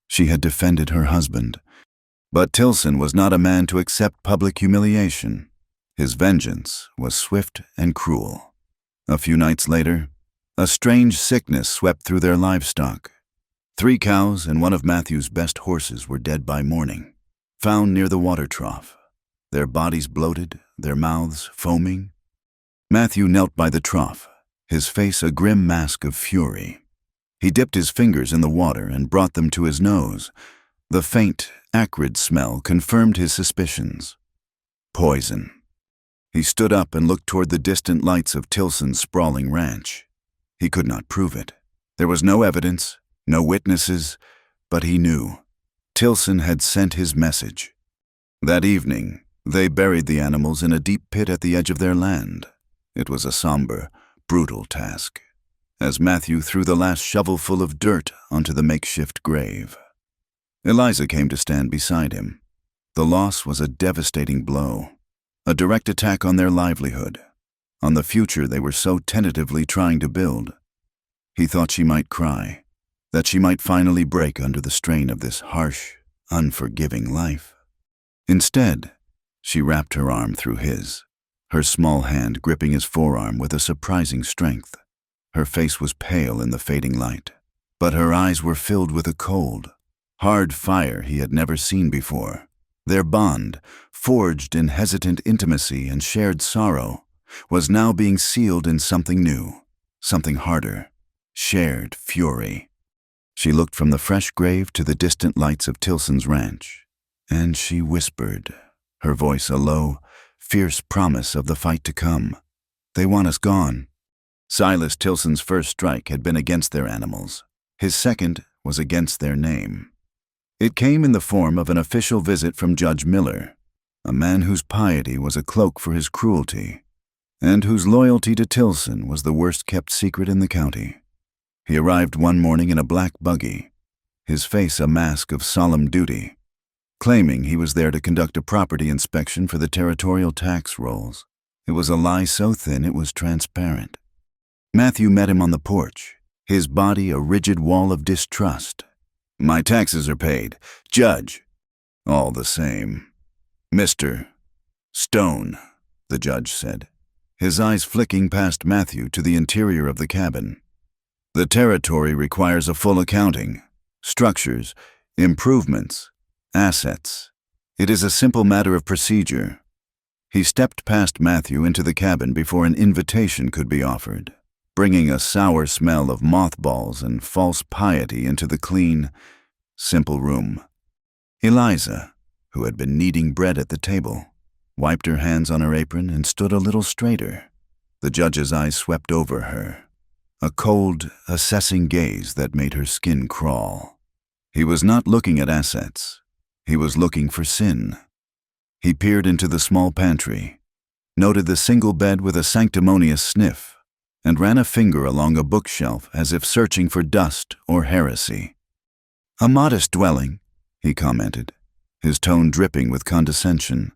She had defended her husband. But Tilson was not a man to accept public humiliation. His vengeance was swift and cruel. A few nights later, a strange sickness swept through their livestock. 3 cows and one of Matthew's best horses were dead by morning, found near the water trough, their bodies bloated, their mouths foaming. Matthew knelt by the trough, his face a grim mask of fury. He dipped his fingers in the water and brought them to his nose. The faint, acrid smell confirmed his suspicions. Poison. He stood up and looked toward the distant lights of Tilson's sprawling ranch. He could not prove it. There was no evidence, no witnesses, but he knew. Tilson had sent his message. That evening, they buried the animals in a deep pit at the edge of their land. It was a somber, brutal task, as Matthew threw the last shovelful of dirt onto the makeshift grave. Eliza came to stand beside him. The loss was a devastating blow, a direct attack on their livelihood, on the future they were so tentatively trying to build. He thought she might cry, that she might finally break under the strain of this harsh, unforgiving life. Instead, she wrapped her arm through his, her small hand gripping his forearm with a surprising strength. Her face was pale in the fading light, but her eyes were filled with a cold, hard fire he had never seen before. Their bond, forged in hesitant intimacy and shared sorrow, was now being sealed in something new, something harder, shared fury. She looked from the fresh grave to the distant lights of Tilson's ranch, and she whispered, her voice a low, fierce promise of the fight to come. "They want us gone." Silas Tilson's first strike had been against their animals. His second was against their name. It came in the form of an official visit from Judge Miller, a man whose piety was a cloak for his cruelty, and whose loyalty to Tilson was the worst-kept secret in the county. He arrived one morning in a black buggy, his face a mask of solemn duty, claiming he was there to conduct a property inspection for the territorial tax rolls. It was a lie so thin it was transparent. Matthew met him on the porch, his body a rigid wall of distrust. "My taxes are paid. Judge." "All the same." "Mr. Stone," the judge said, his eyes flicking past Matthew to the interior of the cabin. "The territory requires a full accounting, structures, improvements, assets. It is a simple matter of procedure." He stepped past Matthew into the cabin before an invitation could be offered, bringing a sour smell of mothballs and false piety into the clean, simple room. Eliza, who had been kneading bread at the table, wiped her hands on her apron and stood a little straighter. The judge's eyes swept over her, a cold, assessing gaze that made her skin crawl. He was not looking at assets. He was looking for sin. He peered into the small pantry, noted the single bed with a sanctimonious sniff, and ran a finger along a bookshelf as if searching for dust or heresy. "A modest dwelling," he commented, his tone dripping with condescension.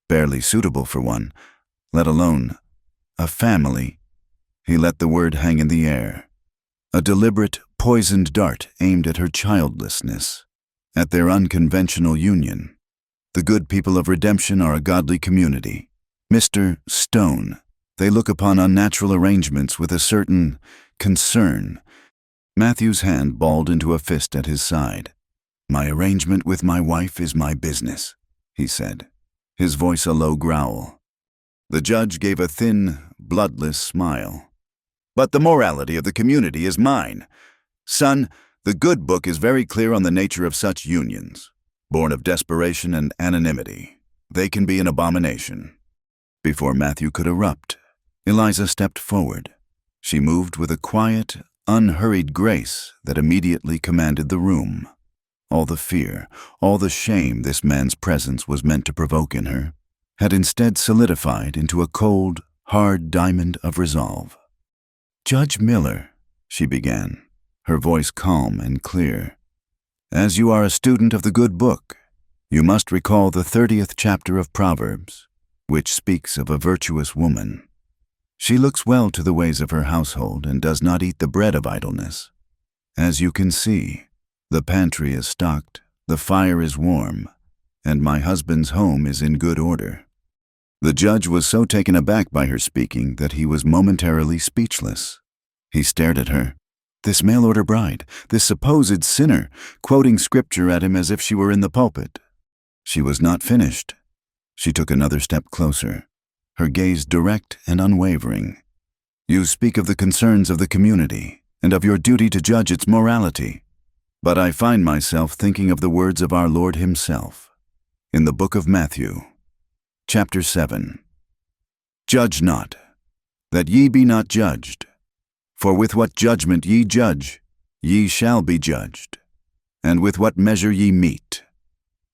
"Barely suitable for one, let alone a family." He let the word hang in the air, a deliberate, poisoned dart aimed at her childlessness, at their unconventional union. The good people of Redemption are a godly community. Mr. Stone, they look upon unnatural arrangements with a certain concern. Matthew's hand balled into a fist at his side. "My arrangement with my wife is my business," he said, his voice a low growl. The judge gave a thin, bloodless smile. "But the morality of the community is mine. Son, the good book is very clear on the nature of such unions. Born of desperation and anonymity, they can be an abomination." Before Matthew could erupt, Eliza stepped forward. She moved with a quiet, unhurried grace that immediately commanded the room. All the fear, all the shame this man's presence was meant to provoke in her, had instead solidified into a cold, hard diamond of resolve. "Judge Miller," she began, her voice calm and clear, "as you are a student of the good book, you must recall the 30th chapter of Proverbs, which speaks of a virtuous woman. She looks well to the ways of her household and does not eat the bread of idleness. As you can see, the pantry is stocked, the fire is warm, and my husband's home is in good order." The judge was so taken aback by her speaking that he was momentarily speechless. He stared at her, this mail-order bride, this supposed sinner, quoting scripture at him as if she were in the pulpit. She was not finished. She took another step closer, her gaze direct and unwavering. "You speak of the concerns of the community and of your duty to judge its morality, but I find myself thinking of the words of our Lord himself in the book of Matthew, Chapter 7. "Judge not, that ye be not judged. For with what judgment ye judge, ye shall be judged. And with what measure ye mete,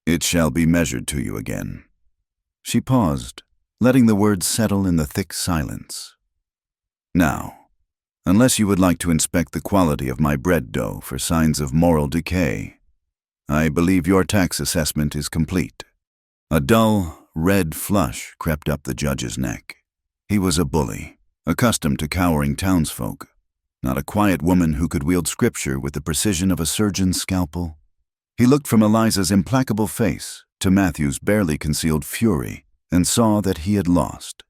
it shall be measured to you again." She paused, letting the words settle in the thick silence. "Now, unless you would like to inspect the quality of my bread dough for signs of moral decay, I believe your tax assessment is complete." A dull, red flush crept up the judge's neck. He was a bully, accustomed to cowering townsfolk, not a quiet woman who could wield scripture with the precision of a surgeon's scalpel. He looked from Eliza's implacable face to Matthew's barely concealed fury and saw that he had lost.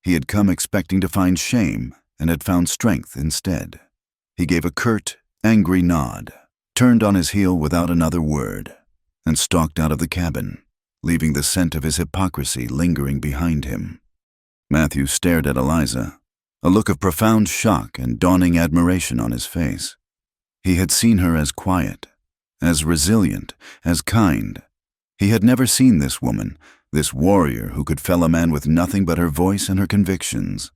He had come expecting to find shame and had found strength instead. He gave a curt, angry nod, turned on his heel without another word, and stalked out of the cabin, leaving the scent of his hypocrisy lingering behind him. Matthew stared at Eliza, a look of profound shock and dawning admiration on his face. He had seen her as quiet, as resilient, as kind. He had never seen this woman, this warrior who could fell a man with nothing but her voice and her convictions.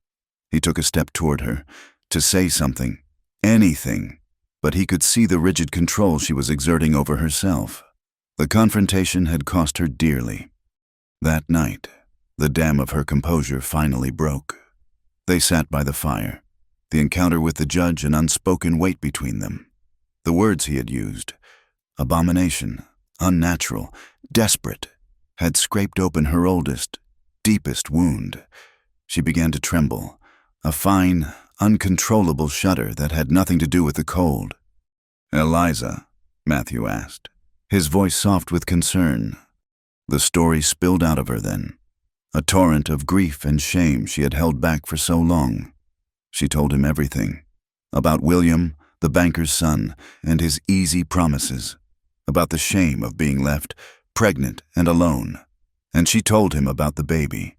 He took a step toward her, to say something, anything, but he could see the rigid control she was exerting over herself. The confrontation had cost her dearly. That night, the dam of her composure finally broke. They sat by the fire, the encounter with the judge an unspoken weight between them. The words he had used, abomination, unnatural, desperate, had scraped open her oldest, deepest wound. She began to tremble, a fine, uncontrollable shudder that had nothing to do with the cold. "Eliza," Matthew asked, his voice soft with concern. The story spilled out of her then, a torrent of grief and shame she had held back for so long. She told him everything, about William, the banker's son, and his easy promises, about the shame of being left pregnant and alone, and she told him about the baby.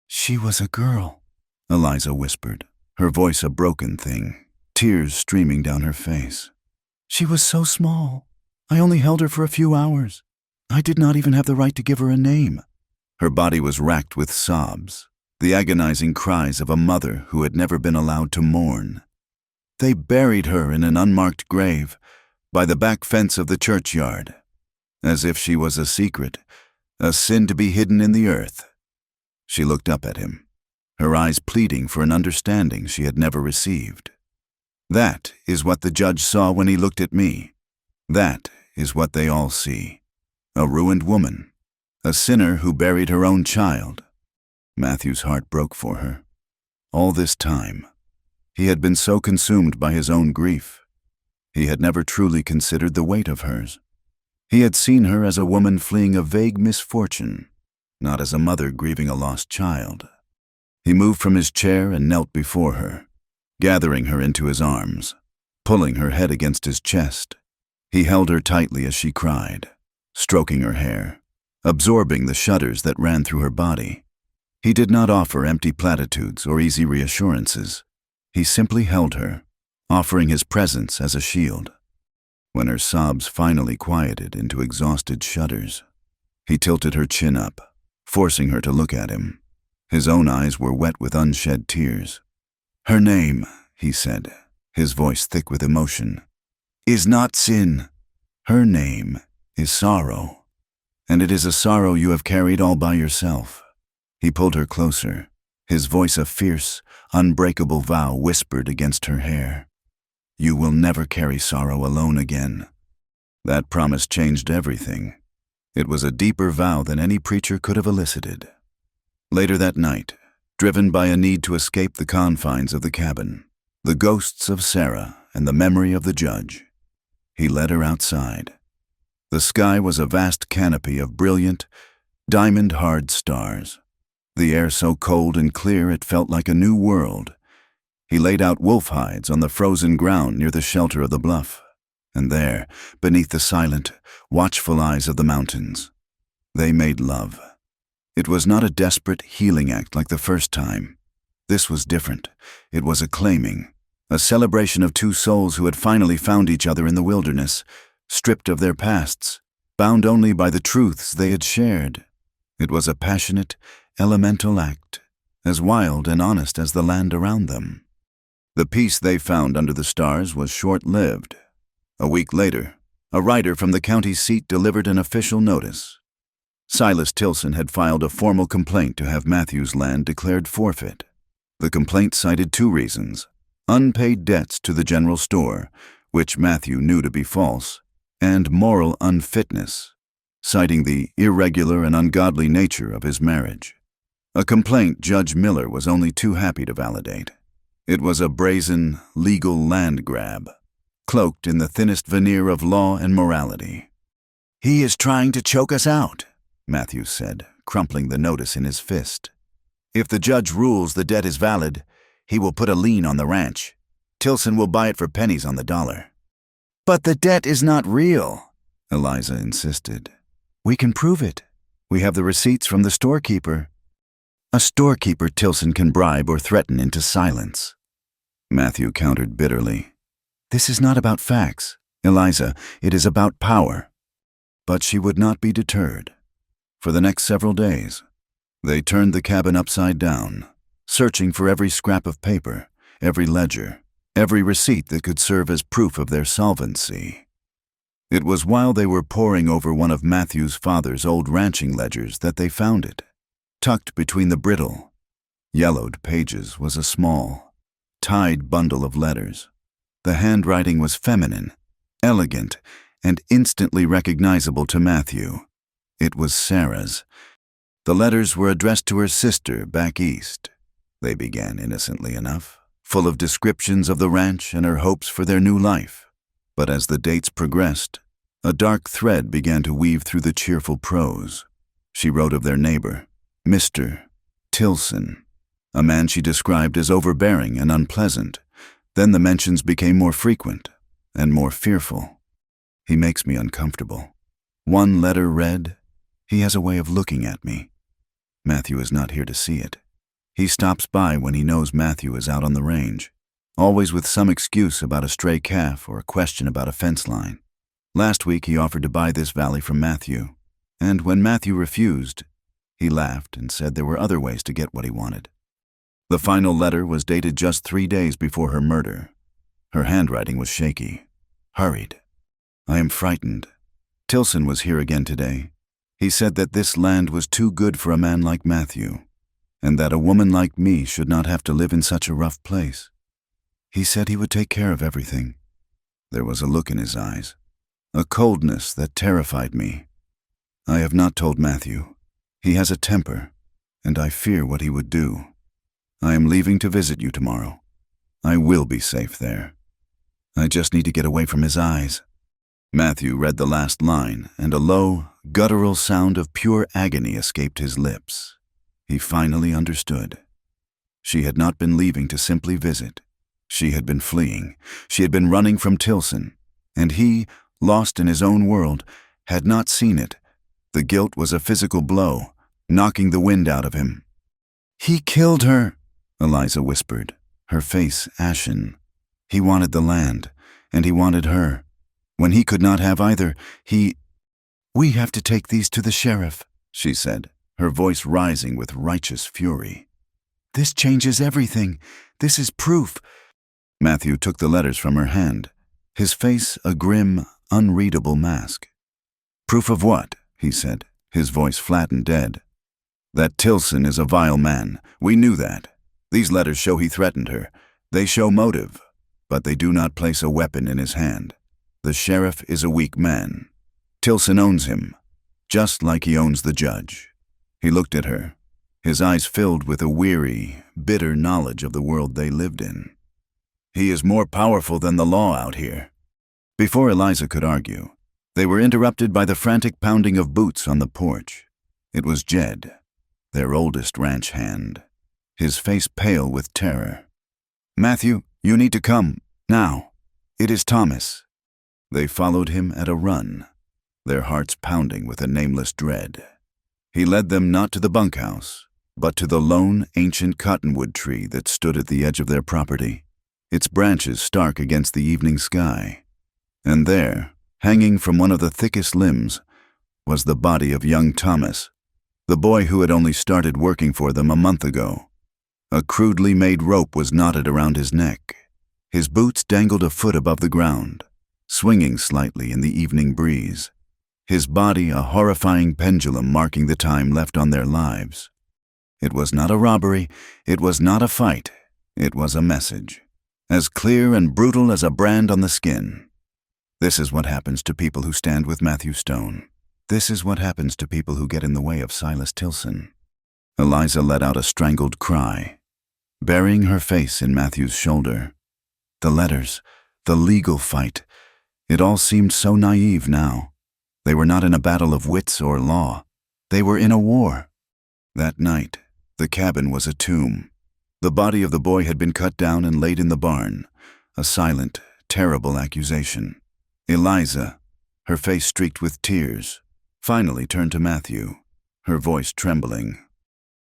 "She was a girl," Eliza whispered, her voice a broken thing, tears streaming down her face. "She was so small. I only held her for a few hours. I did not even have the right to give her a name." Her body was racked with sobs, the agonizing cries of a mother who had never been allowed to mourn. They buried her in an unmarked grave by the back fence of the churchyard, as if she was a secret, a sin to be hidden in the earth. She looked up at him, her eyes pleading for an understanding she had never received. That is what the judge saw when he looked at me. That is what they all see. A ruined woman, a sinner who buried her own child. Matthew's heart broke for her. All this time, he had been so consumed by his own grief. He had never truly considered the weight of hers. He had seen her as a woman fleeing a vague misfortune, not as a mother grieving a lost child. He moved from his chair and knelt before her, gathering her into his arms, pulling her head against his chest. He held her tightly as she cried, stroking her hair, absorbing the shudders that ran through her body. He did not offer empty platitudes or easy reassurances. He simply held her, offering his presence as a shield. When her sobs finally quieted into exhausted shudders, he tilted her chin up, forcing her to look at him. His own eyes were wet with unshed tears. "Her name," he said, his voice thick with emotion, "is not sin. Her name is sorrow. And it is a sorrow you have carried all by yourself." He pulled her closer, his voice a fierce, unbreakable vow whispered against her hair. "You will never carry sorrow alone again." That promise changed everything. It was a deeper vow than any preacher could have elicited. Later that night, driven by a need to escape the confines of the cabin, the ghosts of Sarah and the memory of the judge, he led her outside. The sky was a vast canopy of brilliant, diamond-hard stars. The air so cold and clear it felt like a new world. He laid out wolf hides on the frozen ground near the shelter of the bluff, and there, beneath the silent, watchful eyes of the mountains, they made love. It was not a desperate healing act like the first time. This was different. It was a claiming, a celebration of two souls who had finally found each other in the wilderness, stripped of their pasts, bound only by the truths they had shared. It was a passionate, elemental act, as wild and honest as the land around them. The peace they found under the stars was short-lived. A week later, a writer from the county seat delivered an official notice. Silas Tilson had filed a formal complaint to have Matthew's land declared forfeit. The complaint cited two reasons: unpaid debts to the general store, which Matthew knew to be false, and moral unfitness, citing the irregular and ungodly nature of his marriage. A complaint Judge Miller was only too happy to validate. It was a brazen, legal land grab, cloaked in the thinnest veneer of law and morality. "He is trying to choke us out," Matthew said, crumpling the notice in his fist. "If the judge rules the debt is valid, he will put a lien on the ranch. Tilson will buy it for pennies on the dollar." "But the debt is not real," Eliza insisted. "We can prove it. We have the receipts from the storekeeper." "A storekeeper Tilson can bribe or threaten into silence," Matthew countered bitterly. "This is not about facts, Eliza. It is about power." But she would not be deterred. For the next several days, they turned the cabin upside down, searching for every scrap of paper, every ledger, every receipt that could serve as proof of their solvency. It was while they were poring over one of Matthew's father's old ranching ledgers that they found it. Tucked between the brittle, yellowed pages was a small, tied bundle of letters. The handwriting was feminine, elegant, and instantly recognizable to Matthew. It was Sarah's. The letters were addressed to her sister back east. They began innocently enough, full of descriptions of the ranch and her hopes for their new life. But as the dates progressed, a dark thread began to weave through the cheerful prose. She wrote of their neighbor, Mr. Tilson, a man she described as overbearing and unpleasant. Then the mentions became more frequent and more fearful. "He makes me uncomfortable." One letter read, "He has a way of looking at me." Matthew is not here to see it. He stops by when he knows Matthew is out on the range, always with some excuse about a stray calf or a question about a fence line. Last week he offered to buy this valley from Matthew, and when Matthew refused, he laughed and said there were other ways to get what he wanted. The final letter was dated just 3 days before her murder. Her handwriting was shaky, hurried. "I am frightened. Tilson was here again today. He said that this land was too good for a man like Matthew, and that a woman like me should not have to live in such a rough place. He said he would take care of everything." There was a look in his eyes, a coldness that terrified me. "I have not told Matthew. He has a temper, and I fear what he would do. I am leaving to visit you tomorrow. I will be safe there. I just need to get away from his eyes." Matthew read the last line, and a low, guttural sound of pure agony escaped his lips. He finally understood. She had not been leaving to simply visit. She had been fleeing. She had been running from Tilson, and he, lost in his own world, had not seen it, The guilt was a physical blow, knocking the wind out of him. He killed her, Eliza whispered, her face ashen. He wanted the land, and he wanted her. When he could not have either, We have to take these to the sheriff, she said, her voice rising with righteous fury. This changes everything. This is proof. Matthew took the letters from her hand, his face a grim, unreadable mask. Proof of what? He said, his voice flat and dead. That Tilson is a vile man. We knew that. These letters show he threatened her. They show motive, but they do not place a weapon in his hand. The sheriff is a weak man. Tilson owns him, just like he owns the judge. He looked at her, his eyes filled with a weary, bitter knowledge of the world they lived in. He is more powerful than the law out here. Before Eliza could argue, they were interrupted by the frantic pounding of boots on the porch. It was Jed, their oldest ranch hand, his face pale with terror. Matthew, you need to come, now. It is Thomas. They followed him at a run, their hearts pounding with a nameless dread. He led them not to the bunkhouse, but to the lone, ancient cottonwood tree that stood at the edge of their property, its branches stark against the evening sky. And there, hanging from one of the thickest limbs, was the body of young Thomas, the boy who had only started working for them a month ago. A crudely made rope was knotted around his neck. His boots dangled a foot above the ground, swinging slightly in the evening breeze, his body a horrifying pendulum marking the time left on their lives. It was not a robbery, it was not a fight, it was a message, as clear and brutal as a brand on the skin. This is what happens to people who stand with Matthew Stone. This is what happens to people who get in the way of Silas Tilson. Eliza let out a strangled cry, burying her face in Matthew's shoulder. The letters, the legal fight, it all seemed so naive now. They were not in a battle of wits or law. They were in a war. That night, the cabin was a tomb. The body of the boy had been cut down and laid in the barn, a silent, terrible accusation. Eliza, her face streaked with tears, finally turned to Matthew, her voice trembling.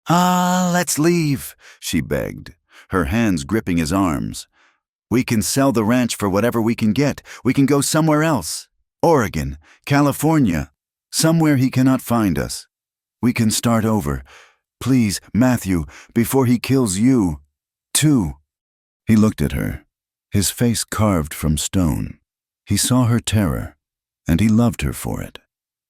Let's leave, she begged, her hands gripping his arms. We can sell the ranch for whatever we can get. We can go somewhere else. Oregon, California, somewhere he cannot find us. We can start over. Please, Matthew, before he kills you, too. He looked at her, his face carved from stone. He saw her terror, and he loved her for it,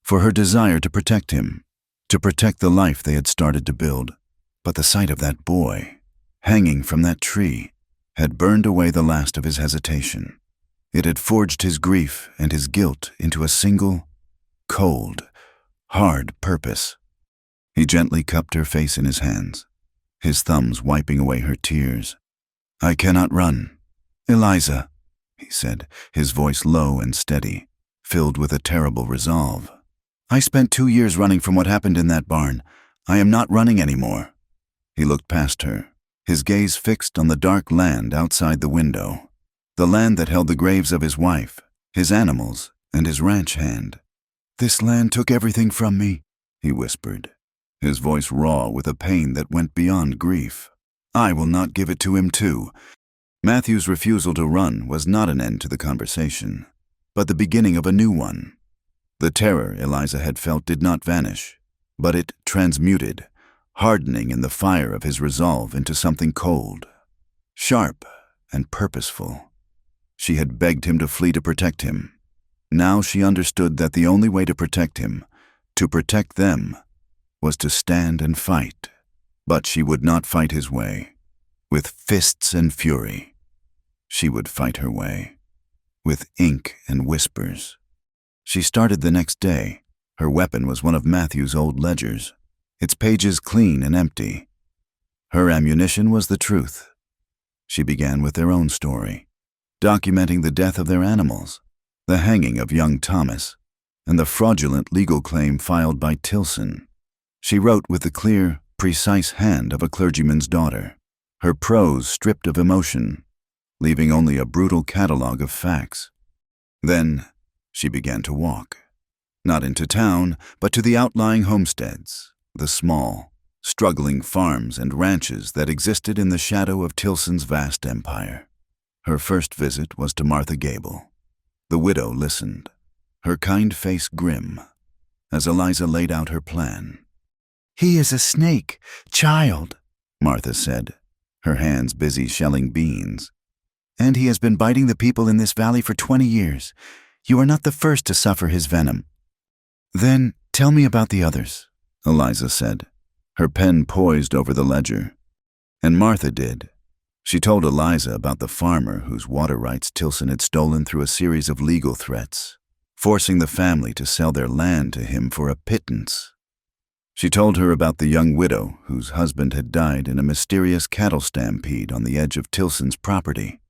for her desire to protect him, to protect the life they had started to build. But the sight of that boy, hanging from that tree, had burned away the last of his hesitation. It had forged his grief and his guilt into a single, cold, hard purpose. He gently cupped her face in his hands, his thumbs wiping away her tears. I cannot run. Eliza, he said, his voice low and steady, filled with a terrible resolve. I spent 2 years running from what happened in that barn. I am not running anymore. He looked past her, his gaze fixed on the dark land outside the window, the land that held the graves of his wife, his animals, and his ranch hand. This land took everything from me, he whispered, his voice raw with a pain that went beyond grief. I will not give it to him too. Matthew's refusal to run was not an end to the conversation, but the beginning of a new one. The terror Eliza had felt did not vanish, but it transmuted, hardening in the fire of his resolve into something cold, sharp, and purposeful. She had begged him to flee to protect him. Now she understood that the only way to protect him, to protect them, was to stand and fight. But she would not fight his way, with fists and fury. She would fight her way, with ink and whispers. She started the next day. Her weapon was one of Matthew's old ledgers, its pages clean and empty. Her ammunition was the truth. She began with their own story, documenting the death of their animals, the hanging of young Thomas, and the fraudulent legal claim filed by Tilson. She wrote with the clear, precise hand of a clergyman's daughter, her prose stripped of emotion, leaving only a brutal catalog of facts. Then she began to walk, Not into town, but to the outlying homesteads, the small, struggling farms and ranches that existed in the shadow of Tilson's vast empire. Her first visit was to Martha Gable. The widow listened, her kind face grim, as Eliza laid out her plan. "He is a snake, child," Martha said, her hands busy shelling beans. "and he has been biting the people in this valley for 20 years. You are not the first to suffer his venom." "Then tell me about the others," Eliza said, her pen poised over the ledger. And Martha did. She told Eliza about the farmer whose water rights Tilson had stolen through a series of legal threats, forcing the family to sell their land to him for a pittance. She told her about the young widow whose husband had died in a mysterious cattle stampede on the edge of Tilson's property,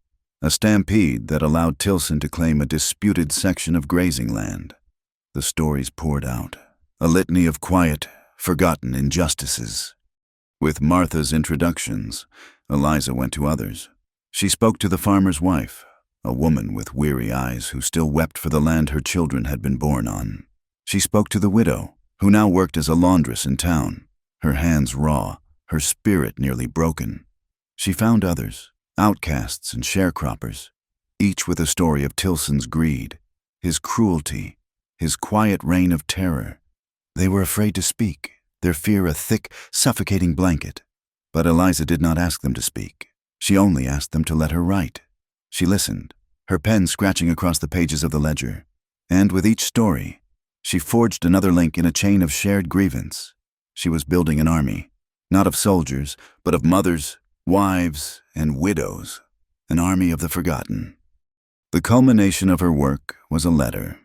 a stampede that allowed Tilson to claim a disputed section of grazing land. The stories poured out, a litany of quiet, forgotten injustices. With Martha's introductions, Eliza went to others. She spoke to the farmer's wife, a woman with weary eyes who still wept for the land her children had been born on. She spoke to the widow, who now worked as a laundress in town, her hands raw, her spirit nearly broken. She found others, outcasts and sharecroppers, each with a story of Tilson's greed, his cruelty, his quiet reign of terror. They were afraid to speak, their fear a thick, suffocating blanket. But Eliza did not ask them to speak. She only asked them to let her write. She listened, her pen scratching across the pages of the ledger. And with each story, she forged another link in a chain of shared grievance. She was building an army, not of soldiers, but of mothers, wives, and widows, an army of the forgotten. The culmination of her work was a letter.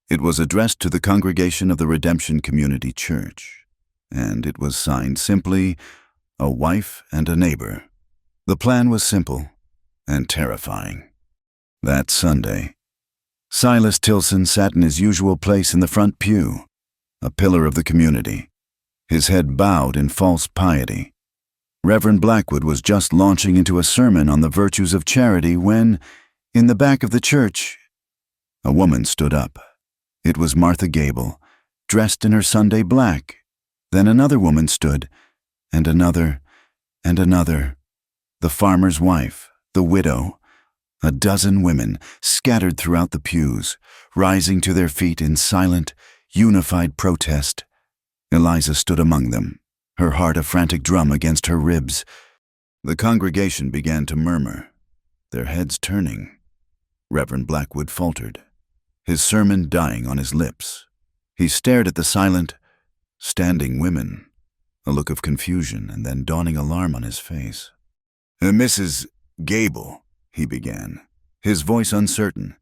It was addressed to the congregation of the Redemption Community Church, and it was signed simply, "A wife and a neighbor." The plan was simple and terrifying. That Sunday, Silas Tilson sat in his usual place in the front pew, a pillar of the community, his head bowed in false piety. Reverend Blackwood was just launching into a sermon on the virtues of charity when, in the back of the church, a woman stood up. It was Martha Gable, dressed in her Sunday black. Then another woman stood, and another, and another. The farmer's wife, the widow, a dozen women scattered throughout the pews, rising to their feet in silent, unified protest. Eliza stood among them, her heart a frantic drum against her ribs. The congregation began to murmur, their heads turning. Reverend Blackwood faltered, his sermon dying on his lips. He stared at the silent, standing women, a look of confusion and then dawning alarm on his face. "Mrs. Gable," he began, his voice uncertain,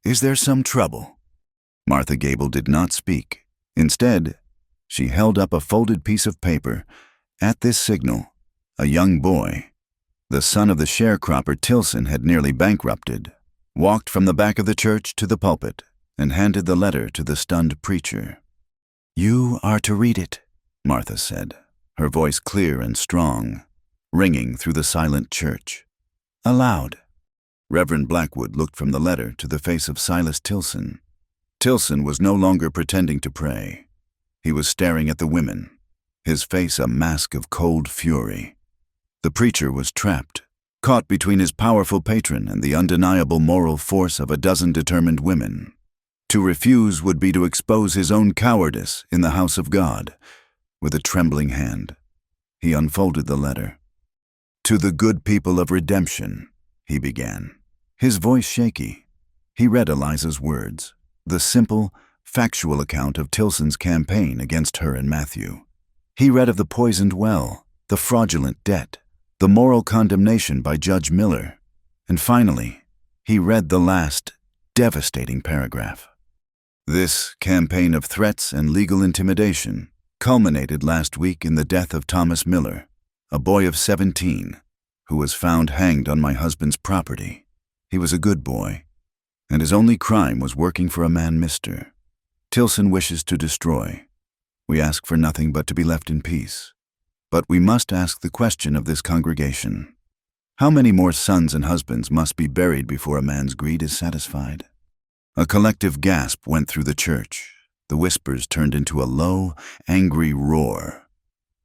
"is there some trouble?" Martha Gable did not speak. Instead, she held up a folded piece of paper. At this signal, a young boy, the son of the sharecropper Tilson had nearly bankrupted, walked from the back of the church to the pulpit and handed the letter to the stunned preacher. "You are to read it," Martha said, her voice clear and strong, ringing through the silent church. "Aloud." Reverend Blackwood looked from the letter to the face of Silas Tilson. Tilson was no longer pretending to pray. He was staring at the women, his face a mask of cold fury. The preacher was trapped, caught between his powerful patron and the undeniable moral force of a dozen determined women. To refuse would be to expose his own cowardice in the house of God. With a trembling hand, he unfolded the letter. "To the good people of Redemption," he began, his voice shaky. He read Eliza's words, the simple, factual account of Tilson's campaign against her and Matthew. He read of the poisoned well, the fraudulent debt, the moral condemnation by Judge Miller, and finally, he read the last, devastating paragraph. This campaign of threats and legal intimidation culminated last week in the death of Thomas Miller, a boy of 17, who was found hanged on my husband's property. He was a good boy, and his only crime was working for a man Mr. Tilson wishes to destroy. We ask for nothing but to be left in peace. But we must ask the question of this congregation. How many more sons and husbands must be buried before a man's greed is satisfied? A collective gasp went through the church. the whispers turned into a low, angry roar.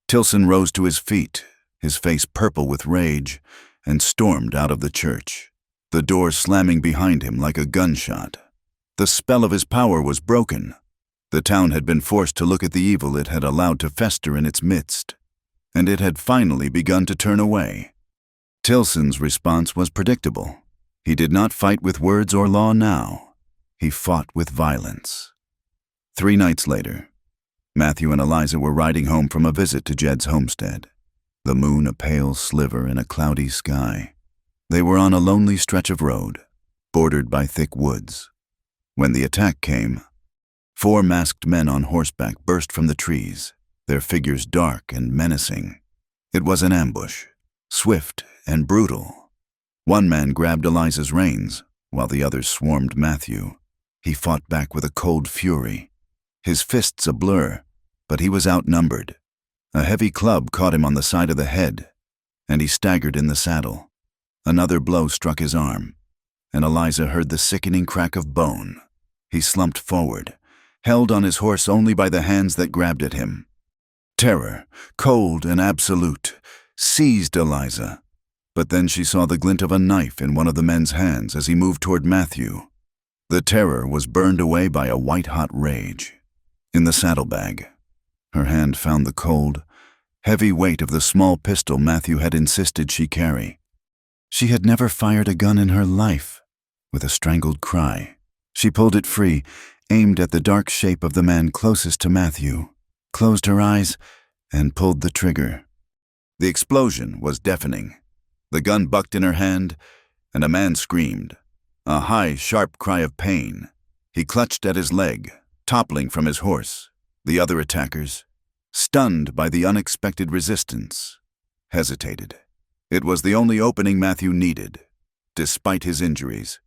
Tilson rose to his feet, his face purple with rage, and stormed out of the church, the door slamming behind him like a gunshot. The spell of his power was broken. The town had been forced to look at the evil it had allowed to fester in its midst, and it had finally begun to turn away. Tilson's response was predictable. He did not fight with words or law now. He fought with violence. 3 nights later, Matthew and Eliza were riding home from a visit to Jed's homestead, the moon a pale sliver in a cloudy sky. They were on a lonely stretch of road, bordered by thick woods. When the attack came, 4 masked men on horseback burst from the trees, their figures dark and menacing. It was an ambush, swift and brutal. One man grabbed Eliza's reins, while the others swarmed Matthew. He fought back with a cold fury, his fists a blur, but he was outnumbered. A heavy club caught him on the side of the head, and he staggered in the saddle. Another blow struck his arm, and Eliza heard the sickening crack of bone. He slumped forward, held on his horse only by the hands that grabbed at him. Terror, cold and absolute, seized Eliza, but then she saw the glint of a knife in one of the men's hands as he moved toward Matthew. The terror was burned away by a white-hot rage. In the saddlebag, her hand found the cold, heavy weight of the small pistol Matthew had insisted she carry. She had never fired a gun in her life. With a strangled cry, she pulled it free, aimed at the dark shape of the man closest to Matthew, closed her eyes, and pulled the trigger. The explosion was deafening. The gun bucked in her hand, and a man screamed, a high, sharp cry of pain. He clutched at his leg, toppling from his horse. The other attackers, stunned by the unexpected resistance, hesitated. It was the only opening Matthew needed. Despite his injuries,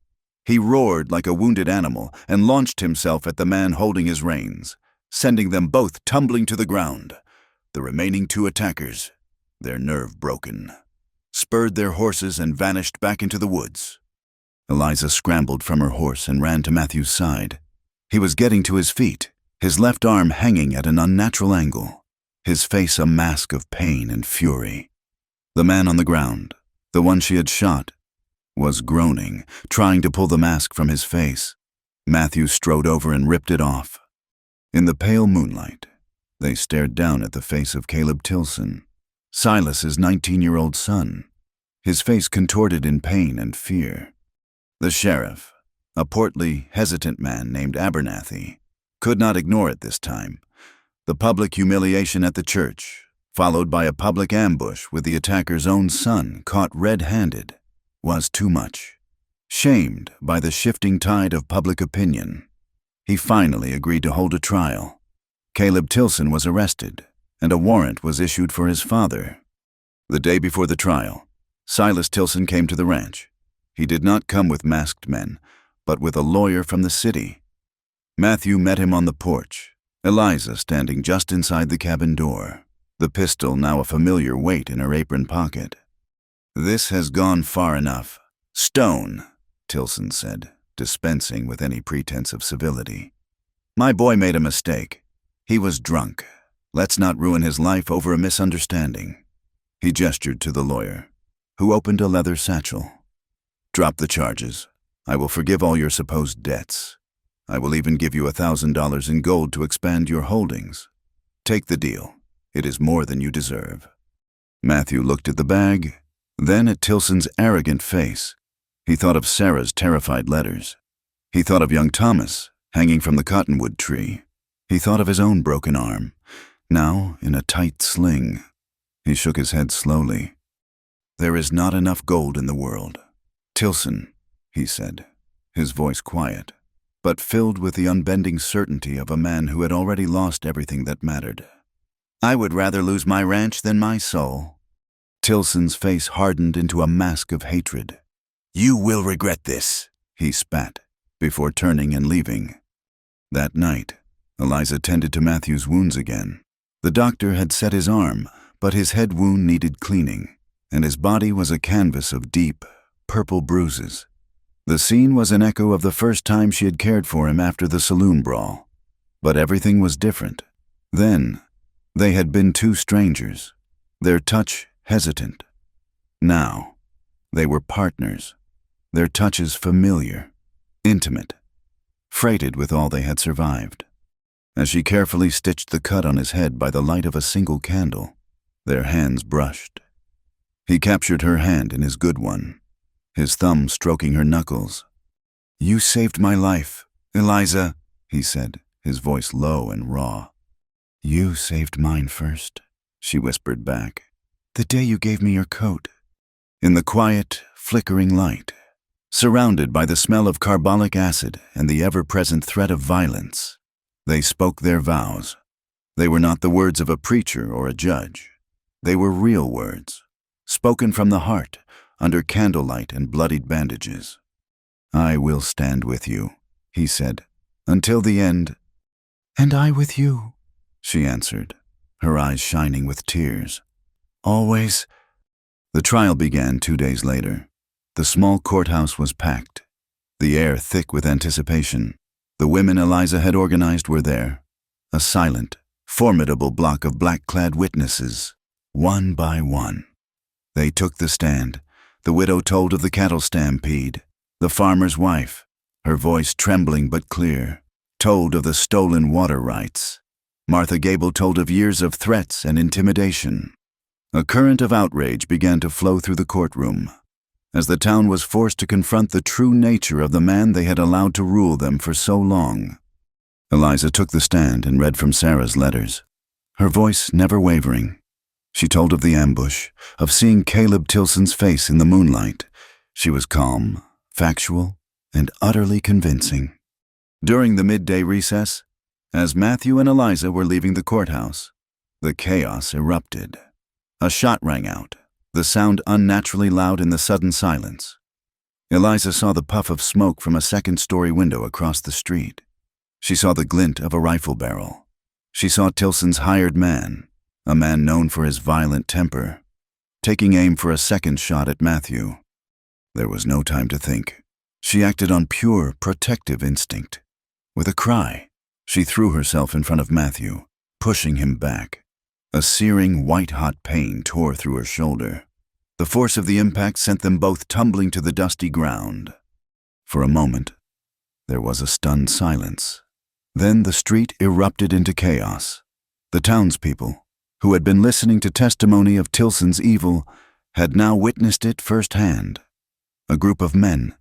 he roared like a wounded animal and launched himself at the man holding his reins, sending them both tumbling to the ground. The remaining 2 attackers, their nerve broken, spurred their horses and vanished back into the woods. Eliza scrambled from her horse and ran to Matthew's side. He was getting to his feet, his left arm hanging at an unnatural angle, his face a mask of pain and fury. The man on the ground, the one she had shot, was groaning, trying to pull the mask from his face. Matthew strode over and ripped it off. In the pale moonlight, they stared down at the face of Caleb Tilson, Silas's 19-year-old son, his face contorted in pain and fear. The sheriff, a portly, hesitant man named Abernathy, could not ignore it this time. The public humiliation at the church, followed by a public ambush with the attacker's own son caught red-handed, was too much. Shamed by the shifting tide of public opinion, he finally agreed to hold a trial. Caleb Tilson was arrested, and a warrant was issued for his father. The day before the trial, Silas Tilson came to the ranch. He did not come with masked men, but with a lawyer from the city. Matthew met him on the porch, Eliza standing just inside the cabin door, the pistol now a familiar weight in her apron pocket. "This has gone far enough. Stone," Tilson said, dispensing with any pretense of civility. "My boy made a mistake. He was drunk. Let's not ruin his life over a misunderstanding." He gestured to the lawyer, who opened a leather satchel. "Drop the charges. I will forgive all your supposed debts. I will even give you $1,000 in gold to expand your holdings. Take the deal. It is more than you deserve." Matthew looked at the bag, then at Tilson's arrogant face. He thought of Sarah's terrified letters. He thought of young Thomas, hanging from the cottonwood tree. He thought of his own broken arm, now in a tight sling. He shook his head slowly. "There is not enough gold in the world. Tilson," he said, his voice quiet, but filled with the unbending certainty of a man who had already lost everything that mattered. "I would rather lose my ranch than my soul." Tilson's face hardened into a mask of hatred. "You will regret this," he spat, before turning and leaving. That night, Eliza tended to Matthew's wounds again. The doctor had set his arm, but his head wound needed cleaning, and his body was a canvas of deep, purple bruises. The scene was an echo of the first time she had cared for him after the saloon brawl. But everything was different. Then, they had been two strangers, their touch hesitant. Now, they were partners, their touches familiar, intimate, freighted with all they had survived. As she carefully stitched the cut on his head by the light of a single candle, their hands brushed. He captured her hand in his good one, his thumb stroking her knuckles. "You saved my life, Eliza," he said, his voice low and raw. "You saved mine first," she whispered back, "the day you gave me your coat." In the quiet, flickering light, surrounded by the smell of carbolic acid and the ever-present threat of violence, they spoke their vows. They were not the words of a preacher or a judge. They were real words, spoken from the heart, under candlelight and bloodied bandages. "I will stand with you," he said, "until the end." "And I with you," she answered, her eyes shining with tears. "Always." The trial began 2 days later. The small courthouse was packed, the air thick with anticipation. The women Eliza had organized were there, a silent, formidable block of black-clad witnesses, one by one. They took the stand. The widow told of the cattle stampede. The farmer's wife, her voice trembling but clear, told of the stolen water rights. Martha Gable told of years of threats and intimidation. A current of outrage began to flow through the courtroom, as the town was forced to confront the true nature of the man they had allowed to rule them for so long. Eliza took the stand and read from Sarah's letters, her voice never wavering. She told of the ambush, of seeing Caleb Tilson's face in the moonlight. She was calm, factual, and utterly convincing. During the midday recess, as Matthew and Eliza were leaving the courthouse, the chaos erupted. A shot rang out, the sound unnaturally loud in the sudden silence. Eliza saw the puff of smoke from a second-story window across the street. She saw the glint of a rifle barrel. She saw Tilson's hired man, a man known for his violent temper, taking aim for a second shot at Matthew. There was no time to think. She acted on pure, protective instinct. With a cry, she threw herself in front of Matthew, pushing him back. A searing, white-hot pain tore through her shoulder. The force of the impact sent them both tumbling to the dusty ground. For a moment, there was a stunned silence. Then the street erupted into chaos. The townspeople, who had been listening to testimony of Tilson's evil, had now witnessed it firsthand. A group of men,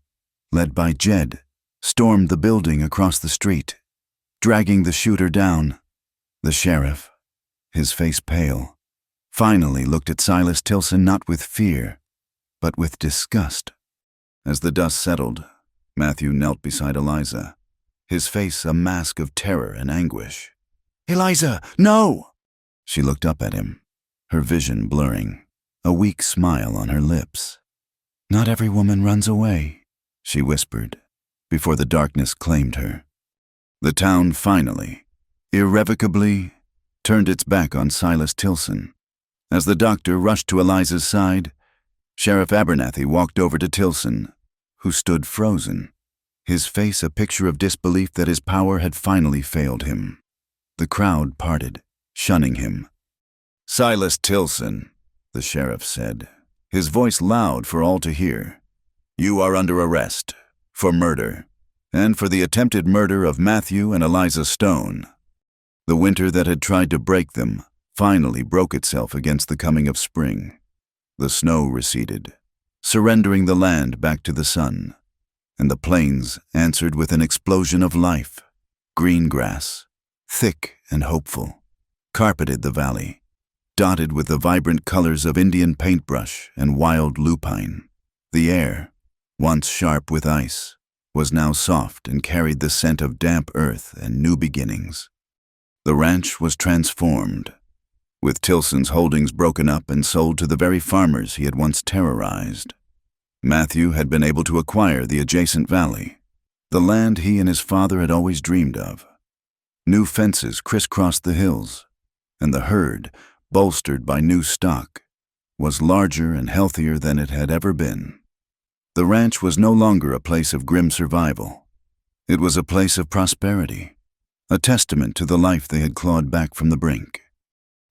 led by Jed, stormed the building across the street, dragging the shooter down. The sheriff, his face pale, finally looked at Silas Tilson not with fear, but with disgust. As the dust settled, Matthew knelt beside Eliza, his face a mask of terror and anguish. "Eliza, no!" She looked up at him, her vision blurring, a weak smile on her lips. "Not every woman runs away," she whispered, before the darkness claimed her. The town finally, irrevocably, turned its back on Silas Tilson. As the doctor rushed to Eliza's side, Sheriff Abernathy walked over to Tilson, who stood frozen, his face a picture of disbelief that his power had finally failed him. The crowd parted, shunning him. "Silas Tilson," the sheriff said, his voice loud for all to hear, "you are under arrest for murder, and for the attempted murder of Matthew and Eliza Stone." The winter that had tried to break them finally broke itself against the coming of spring. The snow receded, surrendering the land back to the sun, and the plains answered with an explosion of life. Green grass, thick and hopeful, carpeted the valley, dotted with the vibrant colors of Indian paintbrush and wild lupine. The air, once sharp with ice, was now soft and carried the scent of damp earth and new beginnings. The ranch was transformed, with Tilson's holdings broken up and sold to the very farmers he had once terrorized. Matthew had been able to acquire the adjacent valley, the land he and his father had always dreamed of. New fences crisscrossed the hills, and the herd, bolstered by new stock, was larger and healthier than it had ever been. The ranch was no longer a place of grim survival. It was a place of prosperity, a testament to the life they had clawed back from the brink.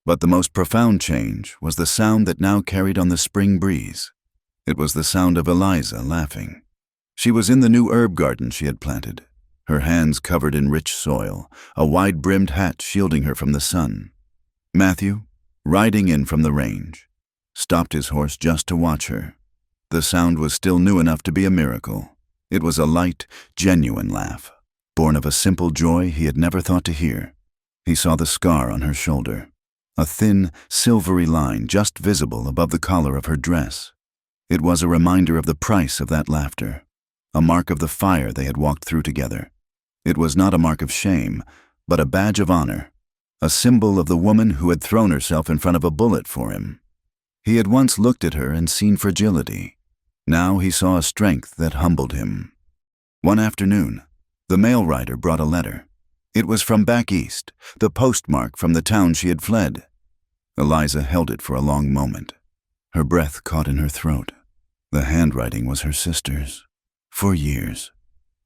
But the most profound change was the sound that now carried on the spring breeze. It was the sound of Eliza laughing. She was in the new herb garden she had planted, her hands covered in rich soil, a wide-brimmed hat shielding her from the sun. Matthew, riding in from the range, stopped his horse just to watch her. The sound was still new enough to be a miracle. It was a light, genuine laugh, born of a simple joy he had never thought to hear. He saw the scar on her shoulder, a thin, silvery line just visible above the collar of her dress. It was a reminder of the price of that laughter, a mark of the fire they had walked through together. It was not a mark of shame, but a badge of honor, a symbol of the woman who had thrown herself in front of a bullet for him. He had once looked at her and seen fragility. Now he saw a strength that humbled him. One afternoon, the mail rider brought a letter. It was from back east, the postmark from the town she had fled. Eliza held it for a long moment. Her breath caught in her throat. The handwriting was her sister's. For years,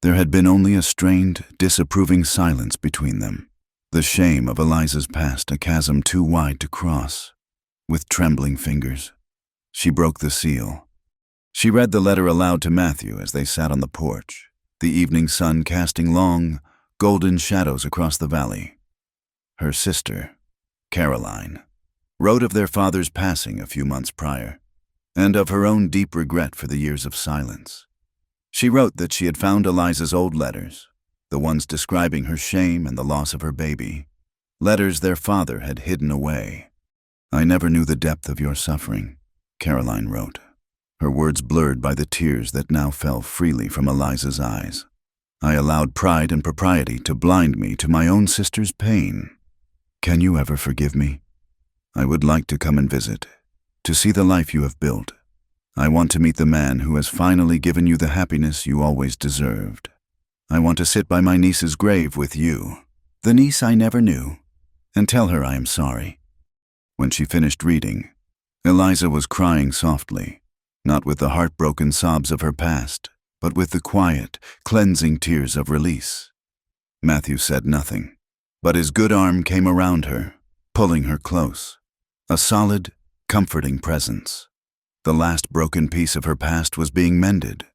there had been only a strained, disapproving silence between them. The shame of Eliza's past, a chasm too wide to cross. With trembling fingers, she broke the seal. She read the letter aloud to Matthew as they sat on the porch, the evening sun casting long, golden shadows across the valley. Her sister, Caroline, wrote of their father's passing a few months prior, and of her own deep regret for the years of silence. She wrote that she had found Eliza's old letters, the ones describing her shame and the loss of her baby, letters their father had hidden away. "I never knew the depth of your suffering," Caroline wrote, her words blurred by the tears that now fell freely from Eliza's eyes. "I allowed pride and propriety to blind me to my own sister's pain. Can you ever forgive me? I would like to come and visit, to see the life you have built. I want to meet the man who has finally given you the happiness you always deserved. I want to sit by my niece's grave with you, the niece I never knew, and tell her I am sorry." When she finished reading, Eliza was crying softly, not with the heartbroken sobs of her past, but with the quiet, cleansing tears of release. Matthew said nothing, but his good arm came around her, pulling her close, a solid, comforting presence. The last broken piece of her past was being mended.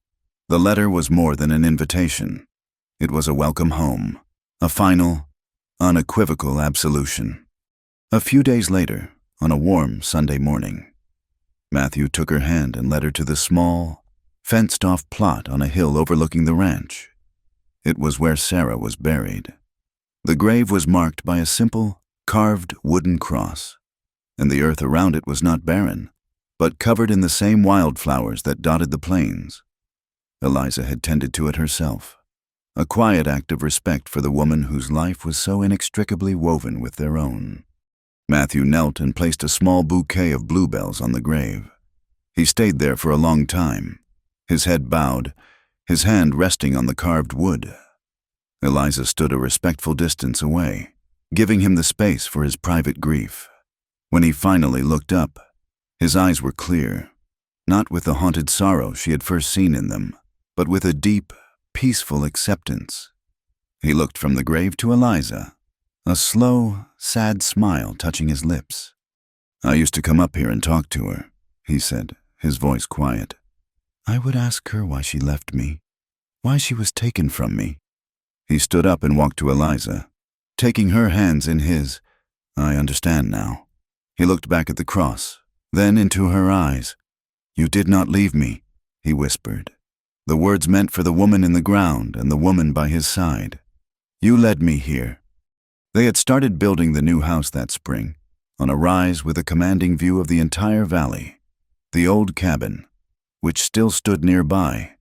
The letter was more than an invitation. It was a welcome home, a final, unequivocal absolution. A few days later, on a warm Sunday morning, Matthew took her hand and led her to the small, fenced-off plot on a hill overlooking the ranch. It was where Sarah was buried. The grave was marked by a simple, carved wooden cross, and the earth around it was not barren, but covered in the same wildflowers that dotted the plains. Eliza had tended to it herself, a quiet act of respect for the woman whose life was so inextricably woven with their own. Matthew knelt and placed a small bouquet of bluebells on the grave. He stayed there for a long time, his head bowed, his hand resting on the carved wood. Eliza stood a respectful distance away, giving him the space for his private grief. When he finally looked up, his eyes were clear, not with the haunted sorrow she had first seen in them, but with a deep, peaceful acceptance. He looked from the grave to Eliza, a slow, sad smile touching his lips. "I used to come up here and talk to her," he said, his voice quiet. "I would ask her why she left me, why she was taken from me." He stood up and walked to Eliza, taking her hands in his. "I understand now." He looked back at the cross, then into her eyes. "You did not leave me," he whispered, the words meant for the woman in the ground and the woman by his side. "You led me here." They had started building the new house that spring, on a rise with a commanding view of the entire valley. The old cabin, which still stood nearby,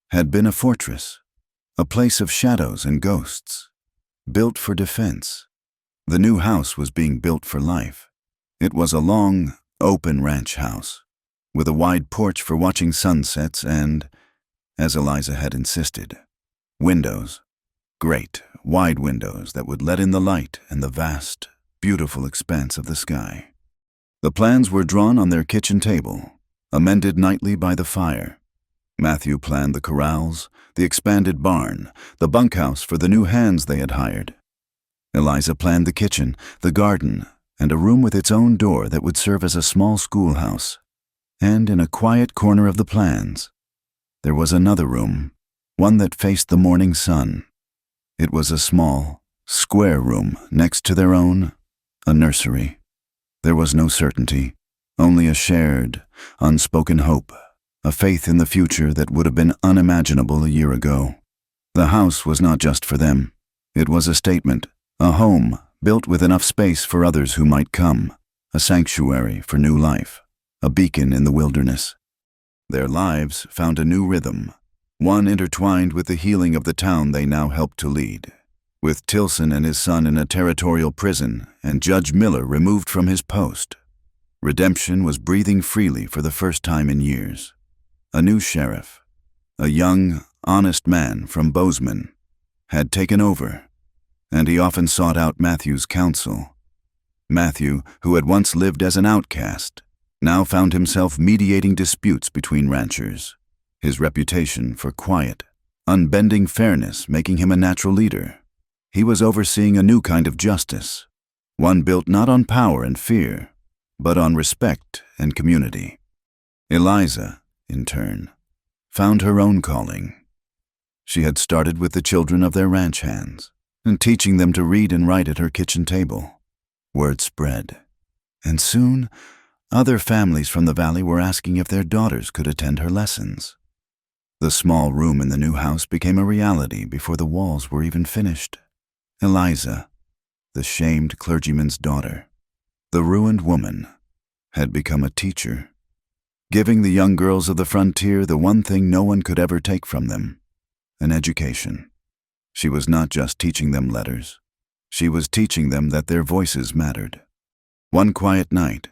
had been a fortress, a place of shadows and ghosts, built for defense. The new house was being built for life. It was a long, open ranch house, with a wide porch for watching sunsets and, as Eliza had insisted, windows. Great, wide windows that would let in the light and the vast, beautiful expanse of the sky. The plans were drawn on their kitchen table, amended nightly by the fire. Matthew planned the corrals, the expanded barn, the bunkhouse for the new hands they had hired. Eliza planned the kitchen, the garden, and a room with its own door that would serve as a small schoolhouse. And in a quiet corner of the plans, there was another room, one that faced the morning sun. It was a small, square room next to their own, a nursery. There was no certainty, only a shared, unspoken hope, a faith in the future that would have been unimaginable a year ago. The house was not just for them. It was a statement, a home built with enough space for others who might come, a sanctuary for new life, a beacon in the wilderness. Their lives found a new rhythm, one intertwined with the healing of the town they now helped to lead. With Tilson and his son in a territorial prison and Judge Miller removed from his post, redemption was breathing freely for the first time in years. A new sheriff, a young, honest man from Bozeman, had taken over, and he often sought out Matthew's counsel. Matthew, who had once lived as an outcast, now found himself mediating disputes between ranchers, his reputation for quiet, unbending fairness making him a natural leader. He was overseeing a new kind of justice, one built not on power and fear, but on respect and community. Eliza, in turn, found her own calling. She had started with the children of their ranch hands, and teaching them to read and write at her kitchen table. Word spread, and soon other families from the valley were asking if their daughters could attend her lessons. The small room in the new house became a reality before the walls were even finished. Eliza, the shamed clergyman's daughter, the ruined woman, had become a teacher, giving the young girls of the frontier the one thing no one could ever take from them, an education. She was not just teaching them letters. She was teaching them that their voices mattered. One quiet night,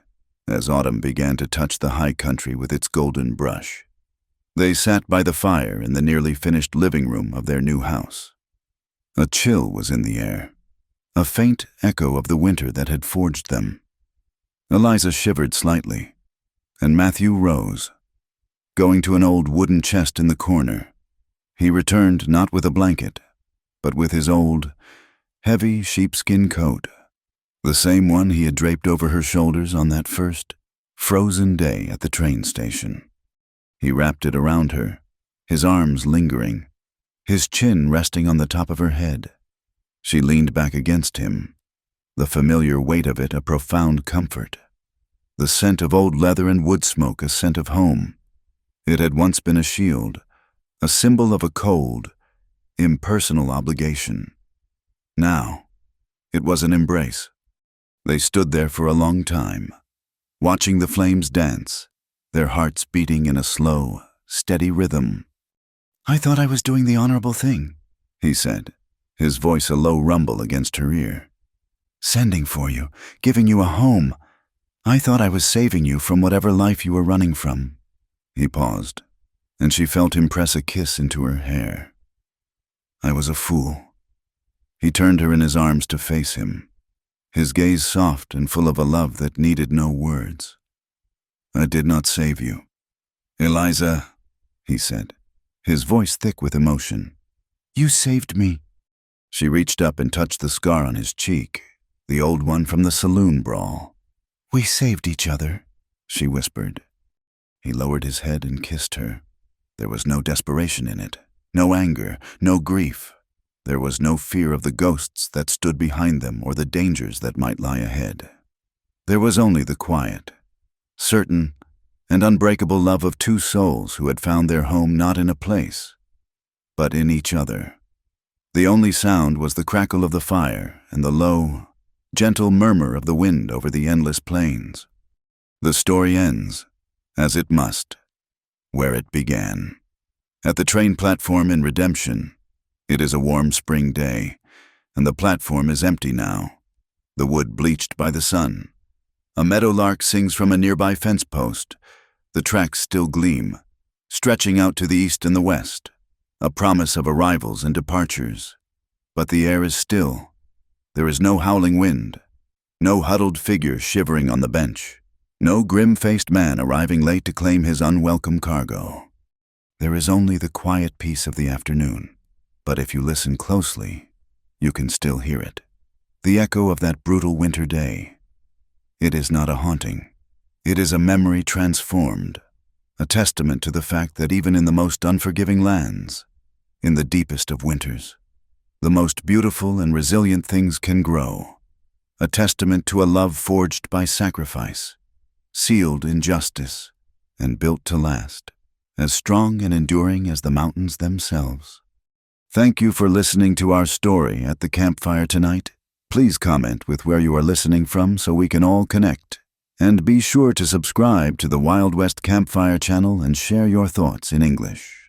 as autumn began to touch the high country with its golden brush, they sat by the fire in the nearly finished living room of their new house. A chill was in the air, a faint echo of the winter that had forged them. Eliza shivered slightly, and Matthew rose. Going to an old wooden chest in the corner, he returned not with a blanket, but with his old, heavy sheepskin coat, the same one he had draped over her shoulders on that first, frozen day at the train station. He wrapped it around her, his arms lingering, his chin resting on the top of her head. She leaned back against him, the familiar weight of it a profound comfort. The scent of old leather and wood smoke a scent of home. It had once been a shield, a symbol of a cold, impersonal obligation. Now, it was an embrace. They stood there for a long time, watching the flames dance, their hearts beating in a slow, steady rhythm. "I thought I was doing the honorable thing," he said, his voice a low rumble against her ear. "Sending for you, giving you a home. I thought I was saving you from whatever life you were running from." He paused, and she felt him press a kiss into her hair. "I was a fool." He turned her in his arms to face him, his gaze soft and full of a love that needed no words. "I did not save you, Eliza," he said, his voice thick with emotion. "You saved me." She reached up and touched the scar on his cheek, the old one from the saloon brawl. "We saved each other," she whispered. He lowered his head and kissed her. There was no desperation in it, no anger, no grief. There was no fear of the ghosts that stood behind them or the dangers that might lie ahead. There was only the quiet, certain and unbreakable love of two souls who had found their home not in a place, but in each other. The only sound was the crackle of the fire and the low, gentle murmur of the wind over the endless plains. The story ends, as it must, where it began. At the train platform in Redemption, it is a warm spring day, and the platform is empty now, the wood bleached by the sun. A meadowlark sings from a nearby fence post. The tracks still gleam, stretching out to the east and the west, a promise of arrivals and departures. But the air is still. There is no howling wind, no huddled figure shivering on the bench, no grim-faced man arriving late to claim his unwelcome cargo. There is only the quiet peace of the afternoon, but if you listen closely, you can still hear it. the echo of that brutal winter day. It is not a haunting. It is a memory transformed, a testament to the fact that even in the most unforgiving lands, in the deepest of winters, the most beautiful and resilient things can grow, a testament to a love forged by sacrifice, sealed in justice, and built to last, as strong and enduring as the mountains themselves. Thank you for listening to our story at the campfire tonight. Please comment with where you are listening from so we can all connect. And be sure to subscribe to the Wild West Campfire channel and share your thoughts in English.